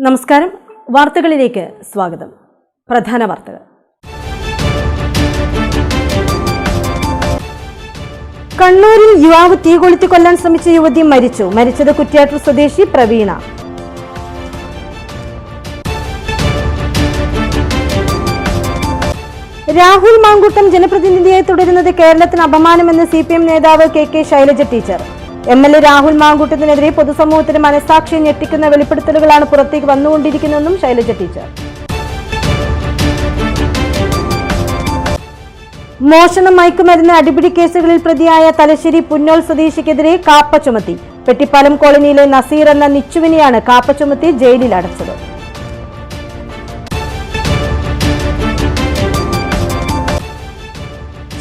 നമസ്കാരം. വാർത്തകളിലേക്ക് സ്വാഗതം. പ്രധാന വാർത്തകൾ. കണ്ണൂരിൽ യുവാവ് തീ കൊളുത്തി കൊല്ലാൻ ശ്രമിച്ച യുവതി മരിച്ചു. മരിച്ചത് കുറ്റ്യാട്ടൂർ സ്വദേശി പ്രവീണ. രാഹുൽ മാങ്കൂട്ടം ജനപ്രതിനിധിയായി തുടരുന്നത് കേരളത്തിന് അപമാനമെന്ന് CPM നേതാവ് KK Shailaja teacher. MLA Rahul മാങ്കൂട്ടത്തിനെതിരെ പൊതുസമൂഹത്തിന് മനസാക്ഷിയെ ഞെട്ടിക്കുന്ന വെളിപ്പെടുത്തലുകളാണ് പുറത്തേക്ക് വന്നുകൊണ്ടിരിക്കുന്നതെന്നും ശൈലജ ടീച്ചർ. മോഷണം, മയക്കുമരുന്ന്, അടിപിടി കേസുകളിൽ പ്രതിയായ തലശ്ശേരി പുന്നോൽ സ്വദേശിക്കെതിരെ കാപ്പ ചുമത്തി. പെട്ടിപ്പാലം കോളനിയിലെ നസീർ എന്ന നിച്ചുവിനെയാണ് കാപ്പ ചുമത്തി ജയിലിൽ അടച്ചത്.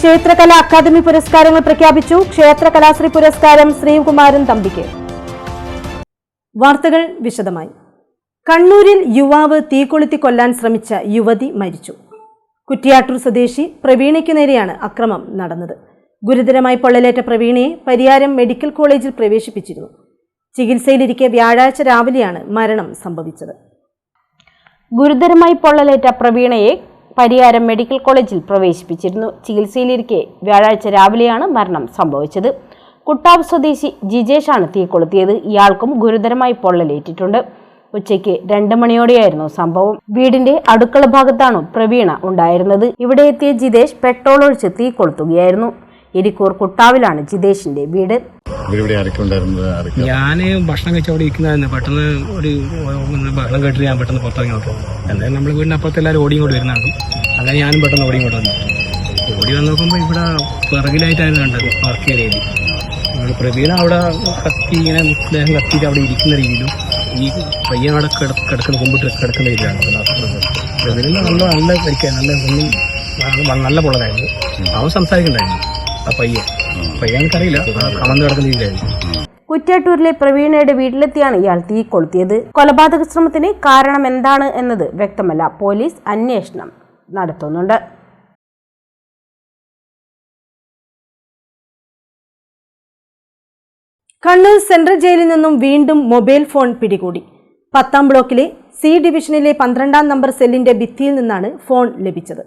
ക്ഷേത്രകലാ അക്കാദമി പുരസ്കാരങ്ങൾ പ്രഖ്യാപിച്ചു. ക്ഷേത്ര കലാശ്രീ പുരസ്കാരം ശ്രീകുമാരൻ തമ്പിക്ക്. വാർത്തകൾ വിശദമായി. കണ്ണൂരിൽ യുവാവ് തീ കൊളുത്തി കൊല്ലാൻ ശ്രമിച്ച യുവതി മരിച്ചു. കുറ്റ്യാട്ടൂർ സ്വദേശി പ്രവീണയ്ക്കു നേരെയാണ് അക്രമം നടന്നത്. ഗുരുതരമായി പൊള്ളലേറ്റ പ്രവീണയെ പരിയാരം മെഡിക്കൽ കോളേജിൽ പ്രവേശിപ്പിച്ചിരുന്നു. ചികിത്സയിലിരിക്കെ വ്യാഴാഴ്ച രാവിലെയാണ് മരണം സംഭവിച്ചത്. ഗുരുതരമായി പൊള്ളലേറ്റ പ്രവീണയെ പരിയാരം മെഡിക്കൽ കോളേജിൽ പ്രവേശിപ്പിച്ചിരുന്നു. ചികിത്സയിലിരിക്കെ വ്യാഴാഴ്ച രാവിലെയാണ് മരണം സംഭവിച്ചത്. കുട്ടാവ് സ്വദേശി ജിജേഷാണ് തീ കൊളുത്തിയത്. ഇയാൾക്കും ഗുരുതരമായി പൊള്ളലേറ്റിട്ടുണ്ട്. ഉച്ചയ്ക്ക് 2 മണിയോടെയായിരുന്നു സംഭവം. വീടിന്റെ അടുക്കള ഭാഗത്താണ് പ്രവീണ ഉണ്ടായിരുന്നത്. ഇവിടെ എത്തിയ ജിതേഷ് പെട്രോൾ ഒഴിച്ച് തീ കൊളുത്തുകയായിരുന്നു. എരിക്കൂർ കുട്ടാവിലാണ് ജിതേഷിന്റെ വീട്. ഞാൻ ഭക്ഷണം കഴിച്ച് അവിടെ ഇരിക്കുന്നതായിരുന്നു. പെട്ടെന്ന് ഒരു ബഹളം കേട്ടിട്ട് ഞാൻ പെട്ടെന്ന് പുറത്തിറങ്ങി നോക്കും. എന്തായാലും നമ്മൾ വീടിന് അപ്പുറത്ത് എല്ലാവരും ഓടി ഇങ്ങോട്ട് വരുന്നുണ്ട്. അങ്ങനെ ഞാനും പെട്ടെന്ന് ഓടി ഇങ്ങോട്ട് വന്നു. ഓടി വന്ന് നോക്കുമ്പോൾ ഇവിടെ പിറകിലായിട്ടായിരുന്നു കണ്ടത്. വർക്ക് ഏരിയയിൽ നമ്മൾ പ്രവീണ അവിടെ കത്തി ഇങ്ങനെ ദേഹം കത്തിയിട്ട് അവിടെ ഇരിക്കുന്ന രീതിയിലും ഈ പയ്യൻ അവിടെ കിടക്കുന്ന കുമ്പിട്ട് കിടക്കുന്ന രീതിയിലാണ് പ്രവീണിന് നല്ല കഴിക്കാൻ നല്ല പൊള്ളലായിരുന്നു. അവൻ സംസാരിക്കണ്ടായിരുന്നു. ആ പയ്യാനക്കറിയില്ല, കമന്ന് കിടക്കുന്ന രീതിയിലായിരുന്നു. കുറ്റ്യാട്ടൂരിലെ പ്രവീണയുടെ വീട്ടിലെത്തിയാണ് ഇയാൾ തീ കൊളുത്തിയത്. കൊലപാതക ശ്രമത്തിന് കാരണം എന്താണ് എന്നത് വ്യക്തമല്ല. പോലീസ് അന്വേഷണം നടത്തുന്നുണ്ട്. കണ്ണൂർ സെൻട്രൽ ജയിലിൽ നിന്നും വീണ്ടും മൊബൈൽ ഫോൺ പിടികൂടി. 10ാം ബ്ലോക്കിലെ C ഡിവിഷനിലെ 12ാം നമ്പർ സെല്ലിന്റെ ഭിത്തിയിൽ നിന്നാണ് ഫോൺ ലഭിച്ചത്.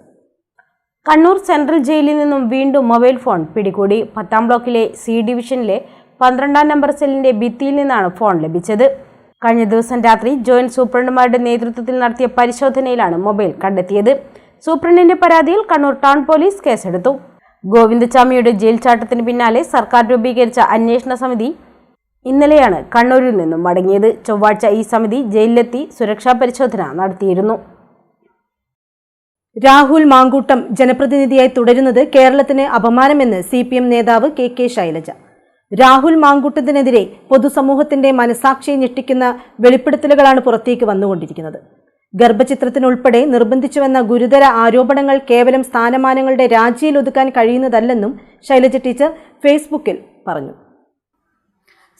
കണ്ണൂർ സെൻട്രൽ ജയിലിൽ നിന്നും വീണ്ടും മൊബൈൽ ഫോൺ പിടികൂടി. 10ാം ബ്ലോക്കിലെ C ഡിവിഷനിലെ 12ാം നമ്പർ സെല്ലിന്റെ ഭിത്തിയിൽ നിന്നാണ് ഫോൺ ലഭിച്ചത്. കഴിഞ്ഞ ദിവസം രാത്രി ജോയിന്റ് സൂപ്രണ്ടുമാരുടെ നേതൃത്വത്തിൽ നടത്തിയ പരിശോധനയിലാണ് മൊബൈൽ കണ്ടെത്തിയത്. സൂപ്രണ്ടിന്റെ പരാതിയിൽ കണ്ണൂർ ടൗൺ പോലീസ് കേസെടുത്തു. ഗോവിന്ദചാമിയുടെ ജയിൽ ചാട്ടത്തിന് പിന്നാലെ സർക്കാർ രൂപീകരിച്ച അന്വേഷണ സമിതി ഇന്നലെയാണ് കണ്ണൂരിൽ നിന്നും മടങ്ങിയത്. ചൊവ്വാഴ്ച ഈ സമിതി ജയിലിലെത്തി സുരക്ഷാ പരിശോധന നടത്തിയിരുന്നു. രാഹുൽ മാങ്കൂട്ടം ജനപ്രതിനിധിയായി തുടരുന്നത് കേരളത്തിന് അപമാനമെന്ന് CPM നേതാവ് KK ശൈലജ. രാഹുൽ മാങ്കൂട്ടത്തിനെതിരെ പൊതുസമൂഹത്തിന്റെ മനസാക്ഷിയെ ഞെട്ടിക്കുന്ന വെളിപ്പെടുത്തലുകളാണ് പുറത്തേക്ക് വന്നുകൊണ്ടിരിക്കുന്നത്. ഗർഭചിത്രത്തിനുൾപ്പെടെ നിർബന്ധിച്ചുവെന്ന ഗുരുതര ആരോപണങ്ങൾ കേവലം സ്ഥാനമാനങ്ങളുടെ രാജിയിൽ ഒതുക്കാൻ കഴിയുന്നതല്ലെന്നും ശൈലജ ടീച്ചർ ഫേസ്ബുക്കിൽ പറഞ്ഞു.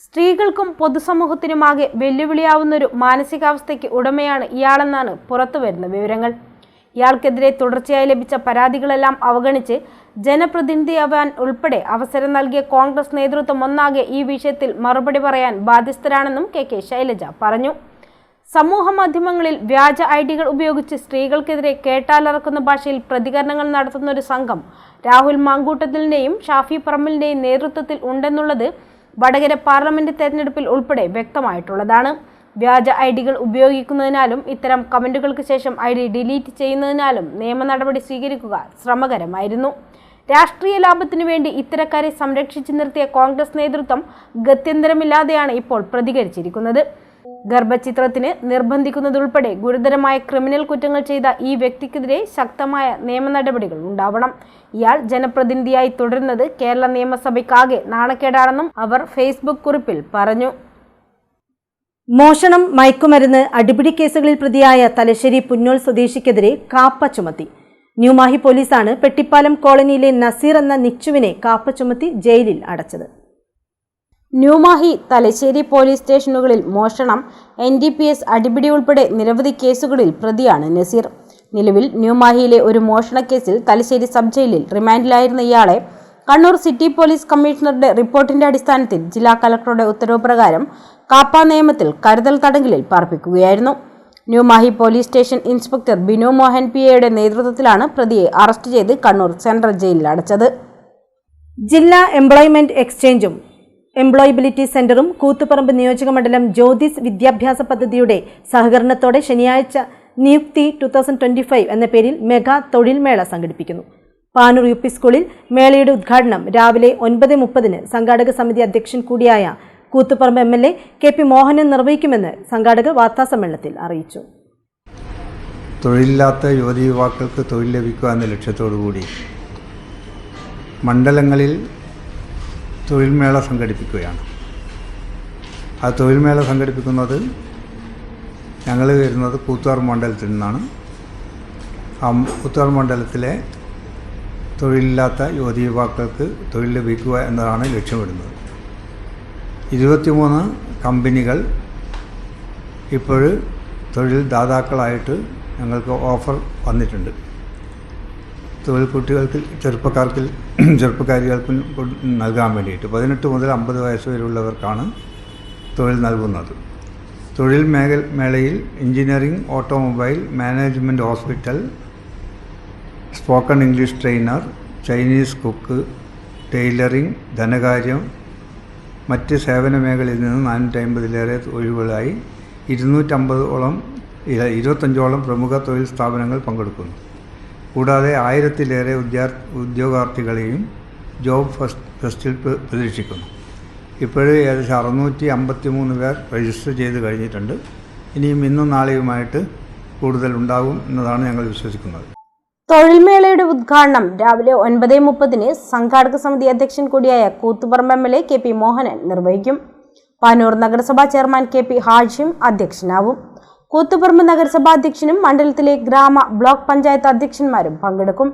സ്ത്രീകൾക്കും പൊതുസമൂഹത്തിനുമാകെ വെല്ലുവിളിയാവുന്നൊരു മാനസികാവസ്ഥയ്ക്ക് ഉടമയാണ് ഇയാളെന്നാണ് പുറത്തുവരുന്ന വിവരങ്ങൾ. ഇയാൾക്കെതിരെ തുടർച്ചയായി ലഭിച്ച പരാതികളെല്ലാം അവഗണിച്ച് ജനപ്രതിനിധിയാവാൻ ഉൾപ്പെടെ അവസരം നൽകിയ കോൺഗ്രസ് നേതൃത്വം ഒന്നാകെ ഈ വിഷയത്തിൽ മറുപടി പറയാൻ ബാധ്യസ്ഥരാണെന്നും KK ശൈലജ പറഞ്ഞു. സമൂഹ മാധ്യമങ്ങളിൽ വ്യാജ ഐഡികൾ ഉപയോഗിച്ച് സ്ത്രീകൾക്കെതിരെ കേട്ടാലറക്കുന്ന ഭാഷയിൽ പ്രതികരണങ്ങൾ നടത്തുന്ന ഒരു സംഘം രാഹുൽ മാങ്കൂട്ടത്തിലിന്റെയും ഷാഫി പറമ്പലിന്റെയും നേതൃത്വത്തിൽ ഉണ്ടെന്നുള്ളത് വടകര പാർലമെന്റ് തെരഞ്ഞെടുപ്പിൽ ഉൾപ്പെടെ വ്യക്തമായിട്ടുള്ളതാണ്. വ്യാജ ഐഡികൾ ഉപയോഗിക്കുന്നതിനാലും ഇത്തരം കമന്റുകൾക്ക് ശേഷം ID ഡിലീറ്റ് ചെയ്യുന്നതിനാലും നിയമ നടപടി സ്വീകരിക്കുക ശ്രമകരമായിരുന്നു. രാഷ്ട്രീയ ലാഭത്തിനു വേണ്ടി ഇത്തരക്കാരെ സംരക്ഷിച്ചു നിർത്തിയ കോൺഗ്രസ് നേതൃത്വം ഗത്യന്തരമില്ലാതെയാണ് ഇപ്പോൾ പ്രതികരിച്ചിരിക്കുന്നത്. ഗർഭചിത്രത്തിന് നിർബന്ധിക്കുന്നതുൾപ്പെടെ ഗുരുതരമായ ക്രിമിനൽ കുറ്റങ്ങൾ ചെയ്ത ഈ വ്യക്തിക്കെതിരെ ശക്തമായ നിയമ നടപടികൾ ഉണ്ടാവണം. ഇയാൾ ജനപ്രതിനിധിയായി തുടരുന്നത് കേരള നിയമസഭയ്ക്കാകെ നാണക്കേടാണെന്നും അവർ ഫേസ്ബുക്ക് കുറിപ്പിൽ പറഞ്ഞു. മോഷണം, മയക്കുമരുന്ന്, അടിപിടി കേസുകളിൽ പ്രതിയായ തലശ്ശേരി പുന്നോൽ സ്വദേശിക്കെതിരെ കാപ്പ ചുമത്തി. ന്യൂമാഹി പോലീസാണ് പെട്ടിപ്പാലം കോളനിയിലെ നസീർ എന്ന നിച്ചുവിനെ കാപ്പ ചുമത്തി ജയിലിൽ അടച്ചത്. ന്യൂമാഹി, തലശ്ശേരി പോലീസ് സ്റ്റേഷനുകളിൽ മോഷണം, NDPS, അടിപിടി ഉൾപ്പെടെ നിരവധി കേസുകളിൽ പ്രതിയാണ് നസീർ. നിലവിൽ ന്യൂമാഹിയിലെ ഒരു മോഷണക്കേസിൽ തലശ്ശേരി സബ് ജയിലിൽ റിമാൻഡിലായിരുന്ന ഇയാളെ കണ്ണൂർ സിറ്റി പോലീസ് കമ്മീഷണറുടെ റിപ്പോർട്ടിന്റെ അടിസ്ഥാനത്തിൽ ജില്ലാ കളക്ടറുടെ ഉത്തരവ് പ്രകാരം കാപ്പ നിയമത്തിൽ കരുതൽ തടങ്കലിൽ പാർപ്പിക്കുകയായിരുന്നു. Newmahe police station inspector Binu Mohan പിയുടെ നേതൃത്വത്തിലാണ് പ്രതിയെ അറസ്റ്റ് ചെയ്ത് കണ്ണൂർ സെൻട്രൽ ജയിലിൽ അടച്ചത്. ജില്ലാ എംപ്ലോയ്മെന്റ് എക്സ്ചേഞ്ചും എംപ്ലോയബിലിറ്റി സെന്ററും കൂത്തുപറമ്പ് നിയോജകമണ്ഡലം ജ്യോതിസ് വിദ്യാഭ്യാസ പദ്ധതിയുടെ സഹകരണത്തോടെ ശനിയാഴ്ച നിയുക്തി 2025 എന്ന പേരിൽ മെഗാ തൊഴിൽ മേള സംഘടിപ്പിക്കുന്നു. പാനൂർ UP സ്കൂളിൽ മേളയുടെ ഉദ്ഘാടനം രാവിലെ 9:30 സംഘാടക സമിതി അധ്യക്ഷൻ കൂടിയായ കൂത്തുപറമ്പ് MLA KP മോഹനൻ നിർവഹിക്കുമെന്ന് സംഘാടകർ വാർത്താസമ്മേളനത്തിൽ അറിയിച്ചു. തൊഴിലില്ലാത്ത യുവതി യുവാക്കൾക്ക് തൊഴിൽ ലഭിക്കുക എന്ന ലക്ഷ്യത്തോടുകൂടി മണ്ഡലങ്ങളിൽ തൊഴിൽ മേള സംഘടിപ്പിക്കുകയാണ്. ആ തൊഴിൽ മേള സംഘടിപ്പിക്കുന്നത് ഞങ്ങൾ വരുന്നത് കൂത്തുപറമ്പ് മണ്ഡലത്തിൽ നിന്നാണ്. ആ കൂത്തുപറമ്പ് മണ്ഡലത്തിലെ തൊഴിലില്ലാത്ത യുവതി യുവാക്കൾക്ക് തൊഴിൽ ലഭിക്കുക എന്നതാണ് ലക്ഷ്യമിടുന്നത്. 23 കമ്പനികൾ ഇപ്പോൾ തൊഴിൽ ദാതാക്കളായിട്ട് ഞങ്ങൾക്ക് ഓഫർ വന്നിട്ടുണ്ട്. തൊഴിൽ കുട്ടികൾക്ക് ചെറുപ്പക്കാരികൾക്ക് നൽകാൻ വേണ്ടിയിട്ട് 18 മുതൽ 50 വയസ്സ് വരെയുള്ളവർക്കാണ് തൊഴിൽ നൽകുന്നത്. തൊഴിൽ മേളയിൽ engineering, automobile, management, hospital, spoken English trainer, Chinese cook, tailoring, ധനകാര്യം, മറ്റ് സേവന മേഖലയിൽ നിന്ന് 450-ലേറെ ഒഴിവുകളായി 25ഓളം പ്രമുഖ തൊഴിൽ സ്ഥാപനങ്ങൾ പങ്കെടുക്കുന്നു. കൂടാതെ 1000-ലേറെ ഉദ്യോഗാർത്ഥികളെയും ജോബ് ഫെസ്റ്റിൽ പ്രതീക്ഷിക്കുന്നു. ഇപ്പോഴും ഏകദേശം 653 പേർ രജിസ്റ്റർ ചെയ്ത് കഴിഞ്ഞിട്ടുണ്ട്. ഇനിയും ഇന്നും നാളെയുമായിട്ട് കൂടുതൽ ഉണ്ടാകും എന്നതാണ് ഞങ്ങൾ വിശ്വസിക്കുന്നത്. തൊഴിൽമേളയുടെ ഉദ്ഘാടനം രാവിലെ 9:30 സംഘാടക സമിതി അധ്യക്ഷൻ കൂടിയായ കൂത്തുപറമ്പ് MLA KP മോഹനൻ നിർവഹിക്കും. പാനൂർ നഗരസഭാ ചെയർമാൻ KP ഹാഷിം അധ്യക്ഷനാവും. കൂത്തുപറമ്പ് നഗരസഭാ അധ്യക്ഷനും മണ്ഡലത്തിലെ ഗ്രാമ ബ്ലോക്ക് പഞ്ചായത്ത് അധ്യക്ഷന്മാരും പങ്കെടുക്കും.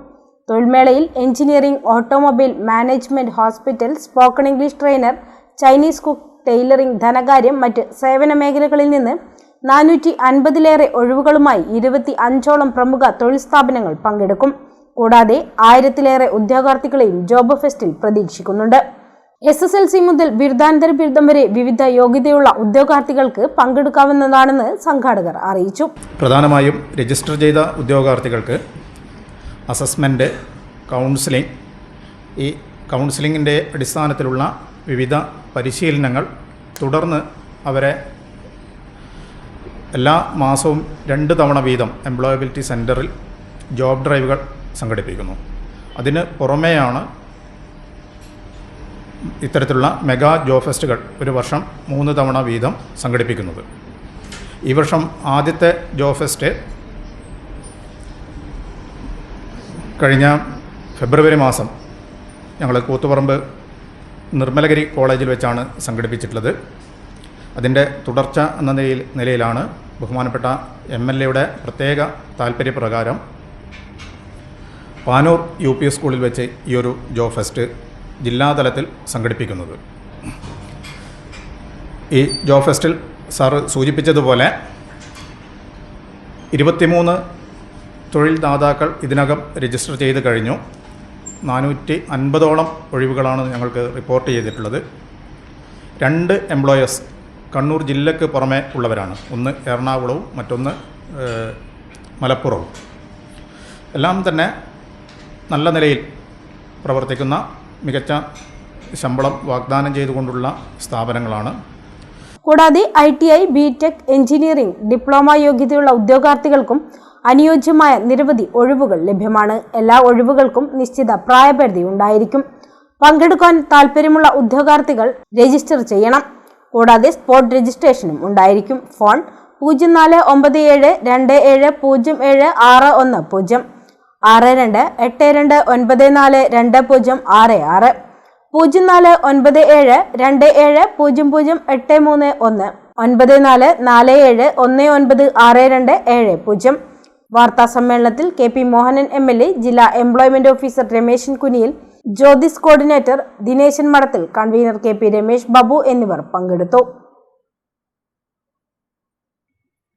തൊഴിൽമേളയിൽ engineering, automobile, management, hospital, spoken English trainer, Chinese cook, tailoring, ധനകാര്യം, മറ്റ് സേവന മേഖലകളിൽ നിന്ന് 450-ലേറെ ഒഴിവുകളുമായി 25ഓളം പ്രമുഖ തൊഴിൽ സ്ഥാപനങ്ങൾ പങ്കെടുക്കും. കൂടാതെ 1000-ലേറെ ഉദ്യോഗാർത്ഥികളെയും ജോബ് ഫെസ്റ്റിൽ പ്രതീക്ഷിക്കുന്നുണ്ട്. SSLC മുതൽ ബിരുദാനന്തര ബിരുദം വരെ വിവിധ യോഗ്യതയുള്ള ഉദ്യോഗാർത്ഥികൾക്ക് പങ്കെടുക്കാവുന്നതാണെന്ന് സംഘാടകർ അറിയിച്ചു. പ്രധാനമായും രജിസ്റ്റർ ചെയ്ത ഉദ്യോഗാർത്ഥികൾക്ക് അസസ്മെൻറ്റ്, കൗൺസിലിംഗ്, ഈ കൗൺസിലിങ്ങിൻ്റെ അടിസ്ഥാനത്തിലുള്ള വിവിധ പരിശീലനങ്ങൾ, തുടർന്ന് അവരെ എല്ലാ മാസവും 2 തവണ വീതം എംപ്ലോയബിലിറ്റി സെൻറ്ററിൽ ജോബ് ഡ്രൈവുകൾ സംഘടിപ്പിക്കുന്നു. അതിന് പുറമെയാണ് ഇത്തരത്തിലുള്ള മെഗാ ജോബ് ഫെസ്റ്റുകൾ ഒരു വർഷം 3 തവണ വീതം സംഘടിപ്പിക്കുന്നത്. ഈ വർഷം ആദ്യത്തെ ജോബ് ഫെസ്റ്റ് കഴിഞ്ഞ ഫെബ്രുവരി മാസം ഞങ്ങൾ കൂത്തുപറമ്പ് നിർമ്മലഗിരി കോളേജിൽ വെച്ചാണ് സംഘടിപ്പിച്ചിട്ടുള്ളത്. അതിൻ്റെ തുടർച്ച എന്ന നിലയിലാണ് ബഹുമാനപ്പെട്ട MLAയുടെ പ്രത്യേക താൽപ്പര്യപ്രകാരം പാനൂർ UP സ്കൂളിൽ വെച്ച് ഈ ഒരു ജോബ് ഫെസ്റ്റ് ജില്ലാതലത്തിൽ സംഘടിപ്പിക്കുന്നത്. ഈ ജോബ് ഫെസ്റ്റിൽ സാറ് സൂചിപ്പിച്ചതുപോലെ 23 തൊഴിൽ ദാതാക്കൾ ഇതിനകം രജിസ്റ്റർ ചെയ്ത് കഴിഞ്ഞു. 450ഓളം ഒഴിവുകളാണ് ഞങ്ങൾക്ക് റിപ്പോർട്ട് ചെയ്തിട്ടുള്ളത്. 2 എംപ്ലോയേഴ്സ് കണ്ണൂർ ജില്ലയ്ക്ക് പുറമെ ഉള്ളവരാണ്. ഒന്ന് എറണാകുളവും മറ്റൊന്ന് മലപ്പുറവും. എല്ലാം തന്നെ നല്ല നിലയിൽ പ്രവർത്തിക്കുന്ന, മികച്ച ശമ്പളം വാഗ്ദാനം ചെയ്തുകൊണ്ടുള്ള സ്ഥാപനങ്ങളാണ്. കൂടാതെ ITI, BTech, എഞ്ചിനീയറിംഗ്, ഡിപ്ലോമ യോഗ്യതയുള്ള ഉദ്യോഗാർത്ഥികൾക്കും അനുയോജ്യമായ നിരവധി ഒഴിവുകൾ ലഭ്യമാണ്. എല്ലാ ഒഴിവുകൾക്കും നിശ്ചിത പ്രായപരിധി ഉണ്ടായിരിക്കും. പങ്കെടുക്കാൻ താൽപ്പര്യമുള്ള ഉദ്യോഗാർത്ഥികൾ രജിസ്റ്റർ ചെയ്യണം. കൂടാതെ സ്പോട്ട് രജിസ്ട്രേഷനും ഉണ്ടായിരിക്കും. ഫോൺ 049727076160, 6282942066, 049727008331, 9447196270. വാർത്താസമ്മേളനത്തിൽ KP മോഹനൻ MLA, ജില്ലാ employment officer Rameshan Kuniyil, Jyothis coordinator Dineshan Madathil, convener KP Ramesh Babu എന്നിവർ പങ്കെടുത്തു.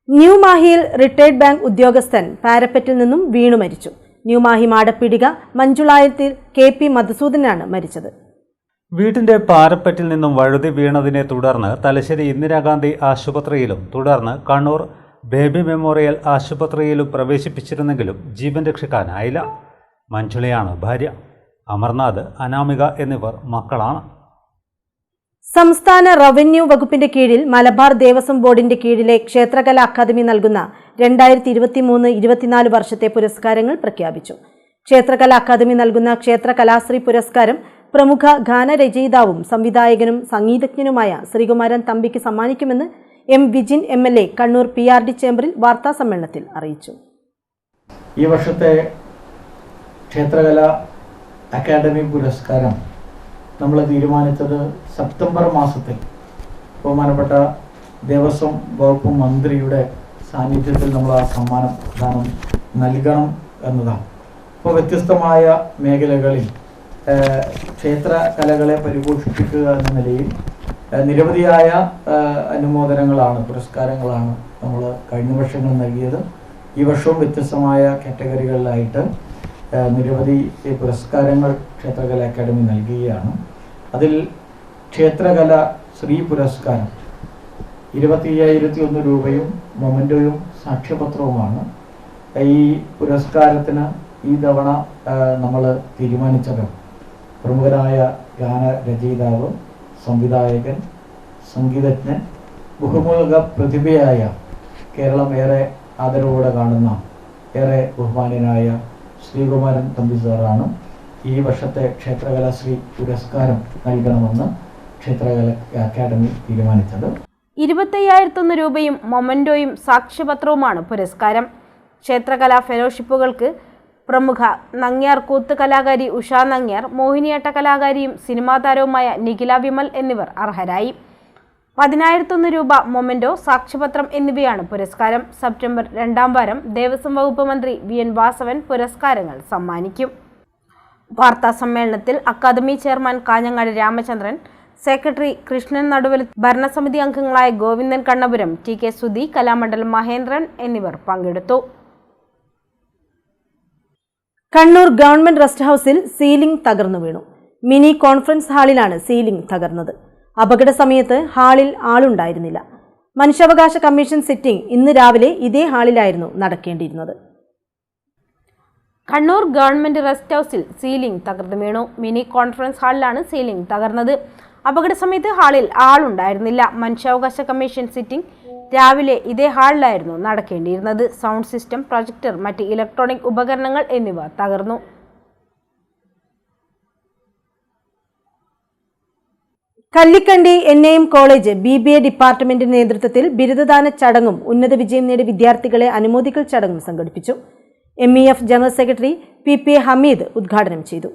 ന്യൂമാഹിയിൽ റിട്ടയർഡ് ബാങ്ക് ഉദ്യോഗസ്ഥൻ പാരപ്പറ്റിൽ നിന്നും വീണു മരിച്ചു. ന്യൂമാഹി മാടപ്പീടിക മഞ്ജുളായത്തിൽ KP മധുസൂദനാണ് മരിച്ചത്. വീടിന്റെ പാരപ്പറ്റിൽ നിന്നും വഴുതി വീണതിനെ തുടർന്ന് തലശ്ശേരി ഇന്ദിരാഗാന്ധി ആശുപത്രിയിലും തുടർന്ന് കണ്ണൂർ ബേബി മെമ്മോറിയൽ ആശുപത്രിയിലും പ്രവേശിപ്പിച്ചിരുന്നെങ്കിലും ജീവൻ രക്ഷിക്കാനായില്ല. മഞ്ജുളയാണ് ഭാര്യ. അമർനാഥ്, അനാമിക എന്നിവർ മക്കളാണ്. സംസ്ഥാന റവന്യൂ വകുപ്പിന്റെ കീഴിൽ മലബാർ ദേവസ്വം ബോർഡിന്റെ കീഴിലെ ക്ഷേത്രകലാ അക്കാദമി നൽകുന്ന 2023-24 വർഷത്തെ പുരസ്കാരങ്ങൾ പ്രഖ്യാപിച്ചു. ക്ഷേത്രകലാ അക്കാദമി നൽകുന്ന ക്ഷേത്രകലാശ്രീ പുരസ്കാരം പ്രമുഖ ഗാനരചയിതാവും സംവിധായകനും സംഗീതജ്ഞനുമായ ശ്രീകുമാരൻ തമ്പിക്ക് സമ്മാനിക്കുമെന്ന് M Vijin MLA Kannur PRD ചേംബറിൽ വാർത്താസമ്മേളനത്തിൽ അറിയിച്ചു. ഈ വർഷത്തെ ക്ഷേത്രകലാ അക്കാദമി പുരസ്കാരം നമ്മൾ തീരുമാനിച്ചത് സെപ്റ്റംബർ മാസത്തിൽ ബഹുമാനപ്പെട്ട ദേവസ്വം വകുപ്പ് മന്ത്രിയുടെ സാന്നിധ്യത്തിൽ നമ്മൾ ആ സമ്മാനം ദാനം നൽകണം എന്നതാണ്. അപ്പോൾ വ്യത്യസ്തമായ മേഖലകളിൽ ക്ഷേത്ര കലകളെ പരിപോഷിപ്പിക്കുക എന്ന നിലയിൽ നിരവധിയായ അനുമോദനങ്ങളാണ്, പുരസ്കാരങ്ങളാണ് നമ്മൾ കഴിഞ്ഞ വർഷങ്ങൾ നൽകിയത്. ഈ വർഷവും വ്യത്യസ്തമായ കാറ്റഗറികളിലായിട്ട് നിരവധി പുരസ്കാരങ്ങൾ ക്ഷേത്രകല അക്കാദമി നൽകുകയാണ്. അതിൽ ക്ഷേത്രകല ശ്രീ പുരസ്കാരം 25,001 രൂപയും മൊമെൻറ്റോയും സാക്ഷ്യപത്രവുമാണ്. ഈ പുരസ്കാരത്തിന് ഈ തവണ നമ്മൾ തീരുമാനിച്ചത് പ്രമുഖനായ ഗാനരചയിതാവ്, സംവിധായകൻ, സംഗീതജ്ഞൻ, ബഹുമുഖ പ്രതിഭയായ കേരളം ഏറെ ആദരവോടെ കാണുന്ന ഏറെ ബഹുമാന്യനായ ശ്രീകുമാരൻ തമ്പി സാറാണ് ഈ വർഷത്തെ ക്ഷേത്രകലാശ്രീ പുരസ്കാരം നൽകണമെന്ന് ക്ഷേത്രകല അക്കാദമി തീരുമാനിച്ചത്. 25,001 രൂപയും മൊമെൻറ്റോയും സാക്ഷ്യപത്രവുമാണ് പുരസ്കാരം. ക്ഷേത്രകലാ ഫെലോഷിപ്പുകൾക്ക് പ്രമുഖ നങ്ങ്യാർ കൂത്ത് കലാകാരി ഉഷ നങ്ങ്യാർ, മോഹിനിയാട്ട കലാകാരിയും സിനിമാ താരവുമായ നിഖില വിമൽ എന്നിവർ അർഹരായി. 10,001 രൂപ, മൊമെൻറ്റോ, സാക്ഷ്യപത്രം എന്നിവയാണ് പുരസ്കാരം. സെപ്റ്റംബർ 2ാം വാരം ദേവസ്വം വകുപ്പ് മന്ത്രി VN വാസവൻ പുരസ്കാരങ്ങൾ സമ്മാനിക്കും. വാർത്താ സമ്മേളനത്തിൽ academy chairman Kanhangad Ramachandran, secretary Krishnan Naduvalath, ഭരണസമിതി അംഗങ്ങളായ ഗോവിന്ദൻ കണ്ണപുരം, TK സുധി, കലാമണ്ഡലം മഹേന്ദ്രൻ എന്നിവർ പങ്കെടുത്തു. കണ്ണൂർ ഗവൺമെന്റ് റെസ്റ്റ് ഹൌസിൽ സീലിംഗ് തകർന്നു വീണു. മിനി കോൺഫറൻസ് ഹാളിലാണ് സീലിംഗ് തകർന്നത്. അപകട സമയത്ത് ഹാളിൽ ആളുണ്ടായിരുന്നില്ല. മനുഷ്യാവകാശ കമ്മീഷൻ സിറ്റിംഗ് ഇന്ന് രാവിലെ ഇതേ ഹാളിലായിരുന്നു നടക്കേണ്ടിയിരുന്നത്. കണ്ണൂർ ഗവൺമെന്റ് റെസ്റ്റ് ഹൌസിൽ സീലിംഗ് തകർന്നു വീണു. മിനി കോൺഫറൻസ് ഹാളിലാണ് സീലിംഗ് തകർന്നത്. അപകട സമയത്ത് ഹാളിൽ ആളുണ്ടായിരുന്നില്ല. മനുഷ്യാവകാശ കമ്മീഷൻ സിറ്റിംഗ് രാവിലെ ഇതേ ഹാളിലായിരുന്നു നടക്കേണ്ടിയിരുന്നത്. സൗണ്ട് സിസ്റ്റം, പ്രൊജക്ടർ, മറ്റ് ഇലക്ട്രോണിക് ഉപകരണങ്ങൾ എന്നിവ തകർന്നു. കല്ലിക്കണ്ടി NAM കോളേജ് BBA ഡിപ്പാർട്ട്മെന്റിന്റെ നേതൃത്വത്തിൽ ബിരുദദാന ചടങ്ങും ഉന്നത വിജയം നേടിയ വിദ്യാർത്ഥികളെ അനുമോദിക്കൽ ചടങ്ങും സംഘടിപ്പിച്ചു. MEF general secretary PPA Hameed ഉദ്ഘാടനം ചെയ്തു.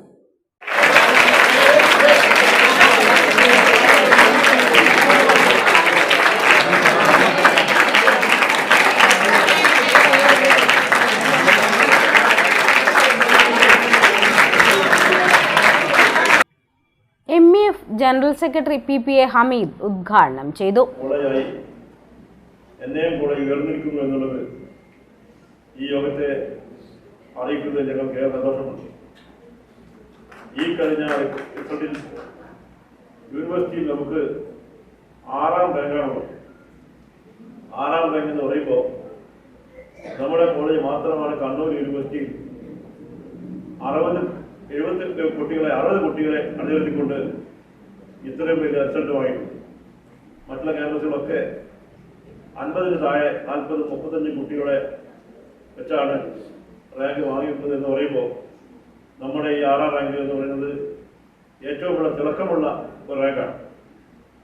MEF general secretary PPA Hameed ഉദ്ഘാടനം ചെയ്തു. കോളേജായി NAM കോളേജ് ഉയർന്നിരിക്കുന്നു എന്നുള്ളത് ഈ യോഗത്തെ അറിയിക്കുന്നത് ഞങ്ങൾക്ക് ഏറെ സന്തോഷമുണ്ട്. ഈ കഴിഞ്ഞ റിസൾട്ടിൽ യൂണിവേഴ്സിറ്റിയിൽ നമുക്ക് 6ാം റാങ്കാണുള്ളത്. 6ാം റാങ്ക് എന്ന് പറയുമ്പോൾ നമ്മുടെ കോളേജ് മാത്രമാണ് കണ്ണൂർ യൂണിവേഴ്സിറ്റിയിൽ 60 കുട്ടികളെ അണിനിരത്തിക്കൊണ്ട് ഇത്രയും വലിയ റിസൾട്ടുമായിട്ടുണ്ട്. മറ്റുള്ള ക്യാമ്പസുകളൊക്കെ 50-ന് താഴെ 40-35 കുട്ടികളെ വെച്ചാണ് റാങ്ക് വാങ്ങിയിട്ടുള്ളത് എന്ന് പറയുമ്പോൾ നമ്മുടെ ഈ 6ാം റാങ്ക് എന്ന് പറയുന്നത് ഏറ്റവും കൂടുതൽ തിളക്കമുള്ള ഒരു റാങ്കാണ്.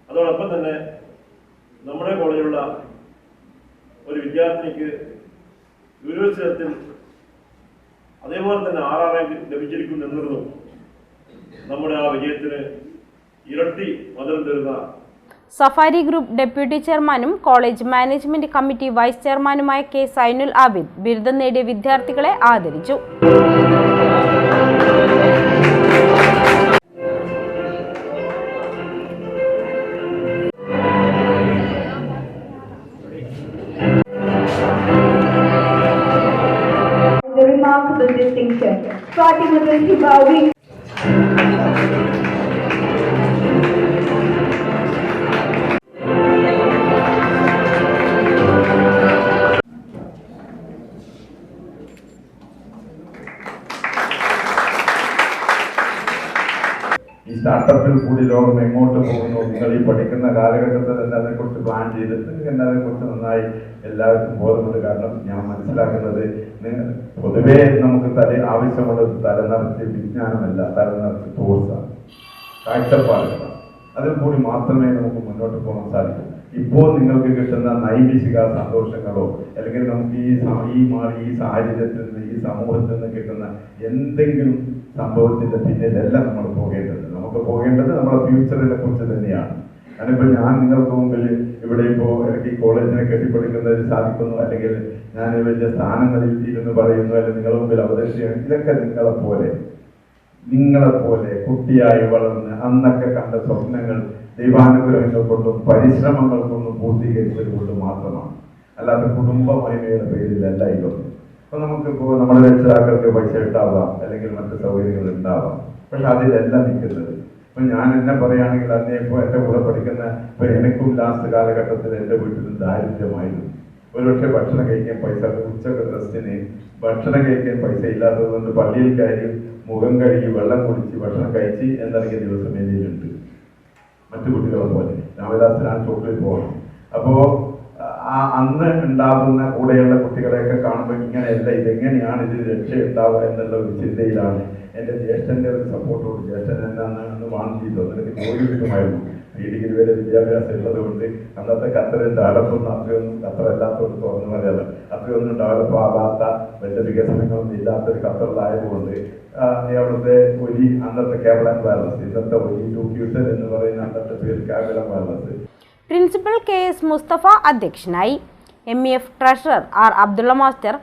അതോടൊപ്പം തന്നെ നമ്മുടെ കോളേജിലുള്ള ഒരു വിദ്യാർത്ഥിനിക്ക് യൂണിവേഴ്സിറ്റി തലത്തിൽ അതേപോലെ തന്നെ 6ാം റാങ്ക് ലഭിച്ചിരിക്കുന്നു എന്നതും നമ്മുടെ ആ വിജയത്തിന് ഇരട്ടി മധുരം തരുന്ന. സഫാരി ഗ്രൂപ്പ് ഡെപ്യൂട്ടി ചെയർമാനും കോളേജ് മാനേജ്മെന്റ് കമ്മിറ്റി വൈസ് ചെയർമാനുമായ K സൈനുൽ ആബിദ് ബിരുദം നേടിയ വിദ്യാർത്ഥികളെ ആദരിച്ചു. The remarkable distinction, starting with the Hibawing. സ്റ്റാർട്ടപ്പിൽ കൂടി ലോകം എങ്ങോട്ട് പോകുന്നു, നിങ്ങൾ ഈ പഠിക്കുന്ന കാലഘട്ടത്തിൽ തന്നെ അതേക്കുറിച്ച് പ്ലാൻ ചെയ്തിട്ട് തന്നെ അതേക്കുറിച്ച് നന്നായി എല്ലാവർക്കും ബോധമുണ്ട്. കാരണം ഞാൻ മനസ്സിലാക്കുന്നത് നിങ്ങൾ പൊതുവേ നമുക്ക് ആവശ്യമുള്ളത് തലനിറച്ച് വിജ്ഞാനമല്ല, തലനിറച്ച് കോഴ്സാണ്, കാഴ്ചപ്പാടുകളാണ്. അതിൽ കൂടി മാത്രമേ നമുക്ക് മുന്നോട്ട് പോകാൻ സാധിക്കൂ. ഇപ്പോൾ നിങ്ങൾക്ക് കിട്ടുന്ന നൈമിഷിക സന്തോഷങ്ങളോ അല്ലെങ്കിൽ നമുക്ക് ഈ സാഹചര്യത്തിൽ നിന്ന് ഈ സമൂഹത്തിൽ നിന്ന് കിട്ടുന്ന എന്തെങ്കിലും സംഭവത്തിന്റെ പിന്നിലല്ല നമ്മൾ പോകേണ്ടത്. നമുക്ക് പോകേണ്ടത് നമ്മുടെ ഫ്യൂച്ചറിനെ കുറിച്ച് തന്നെയാണ്. ഞാനിപ്പോൾ ഞാൻ നിങ്ങൾക്ക് മുമ്പിൽ ഇവിടെ ഇപ്പോൾ എനിക്ക് ഈ കോളേജിനെ കെട്ടിപ്പടുക്കുന്നതിൽ സാധിക്കുന്നു, അല്ലെങ്കിൽ ഞാൻ വലിയ സ്ഥാനങ്ങളിൽ ഇരുന്ന് പറയുന്നു, അല്ലെങ്കിൽ നിങ്ങളുടെ മുമ്പിൽ അവതരിക്കുകയാണ്. ഇതൊക്കെ നിങ്ങളെപ്പോലെ കുട്ടിയായി വളർന്ന് അന്നൊക്കെ കണ്ട സ്വപ്നങ്ങൾ ദൈവാനുഗ്രഹങ്ങൾ കൊണ്ടും പരിശ്രമങ്ങൾ കൊണ്ടും പൂർത്തീകരിച്ചത് കൊണ്ട് മാത്രമാണ്. അല്ലാതെ കുടുംബ മഹിമയുടെ പേരിലല്ല ഇതൊന്നും. അപ്പൊ നമുക്കിപ്പോൾ നമ്മുടെ രക്ഷിതാക്കൾക്ക് പൈസ ഉണ്ടാവാം, അല്ലെങ്കിൽ മറ്റു സൗകര്യങ്ങൾ ഉണ്ടാവാം, പക്ഷെ അതിലെല്ലാം നിൽക്കുന്നത് ഇപ്പൊ ഞാൻ എന്നെ പറയുകയാണെങ്കിൽ അന്നേ ഇപ്പോൾ എൻ്റെ കൂടെ പഠിക്കുന്ന ഇപ്പൊ എനിക്കും ലാസ്റ്റ് കാലഘട്ടത്തിൽ എൻ്റെ വീട്ടിൽ ദാരിദ്ര്യമായിരുന്നു. ഒരുപക്ഷെ ഭക്ഷണം കഴിക്കാൻ പൈസ, ഉച്ചക്ക് ഡ്രസ്സിന് ഭക്ഷണം കഴിക്കാൻ പൈസ ഇല്ലാത്തത് കൊണ്ട് പള്ളിയിൽ കയറി മുഖം കഴുകി വെള്ളം കുടിച്ച് ഭക്ഷണം കഴിച്ച് എന്നിറങ്ങിയ ദിവസം എന്നിലുണ്ട്. മറ്റു കുട്ടികളെ പോലെ രാമദാസിനാണ് ചോട്ടിൽ പോകണം. അപ്പോൾ അന്ന് ഉണ്ടാകുന്ന കൂടെയുള്ള കുട്ടികളെയൊക്കെ കാണുമ്പോൾ ഇങ്ങനെയല്ല, ഇതെങ്ങനെയാണ് ഇതിൽ രക്ഷ ഉണ്ടാവുക എന്നുള്ള ഒരു ചിന്തയിലാണ് എൻ്റെ ജ്യേഷ്ഠൻ്റെ ഒരു സപ്പോർട്ടോട്. ജ്യേഷ്ഠൻ എന്നാണ് അന്ന് വാങ്ങി എനിക്ക് ജോലി കിട്ടുമായിരുന്നു. 3 ഡിഗ്രി വരെ വിദ്യാഭ്യാസം ഉള്ളത് കൊണ്ട് അന്നത്തെ ഖത്തറിൽ ഡെവലപ്പൊന്നും അത്രയൊന്നും ഖത്തറല്ലാത്തോട് തുറന്നു പറയാറ് അത്രയൊന്നും ഡെവലപ്പ് ആവാത്ത വലിയ വികസനങ്ങളൊന്നും ഇല്ലാത്തൊരു ഖത്തറിലായതുകൊണ്ട് അവിടുത്തെ അന്നത്തെ കേബിൾ ആൻഡ് വയർലെസ്, ഇന്നത്തെ ട്യൂട്ടർ എന്ന് പറയുന്ന അന്നത്തെ പേര് cable and wireless. Principal KS Musthafa അധ്യക്ഷനായി. MEF treasurer R Abdulla master,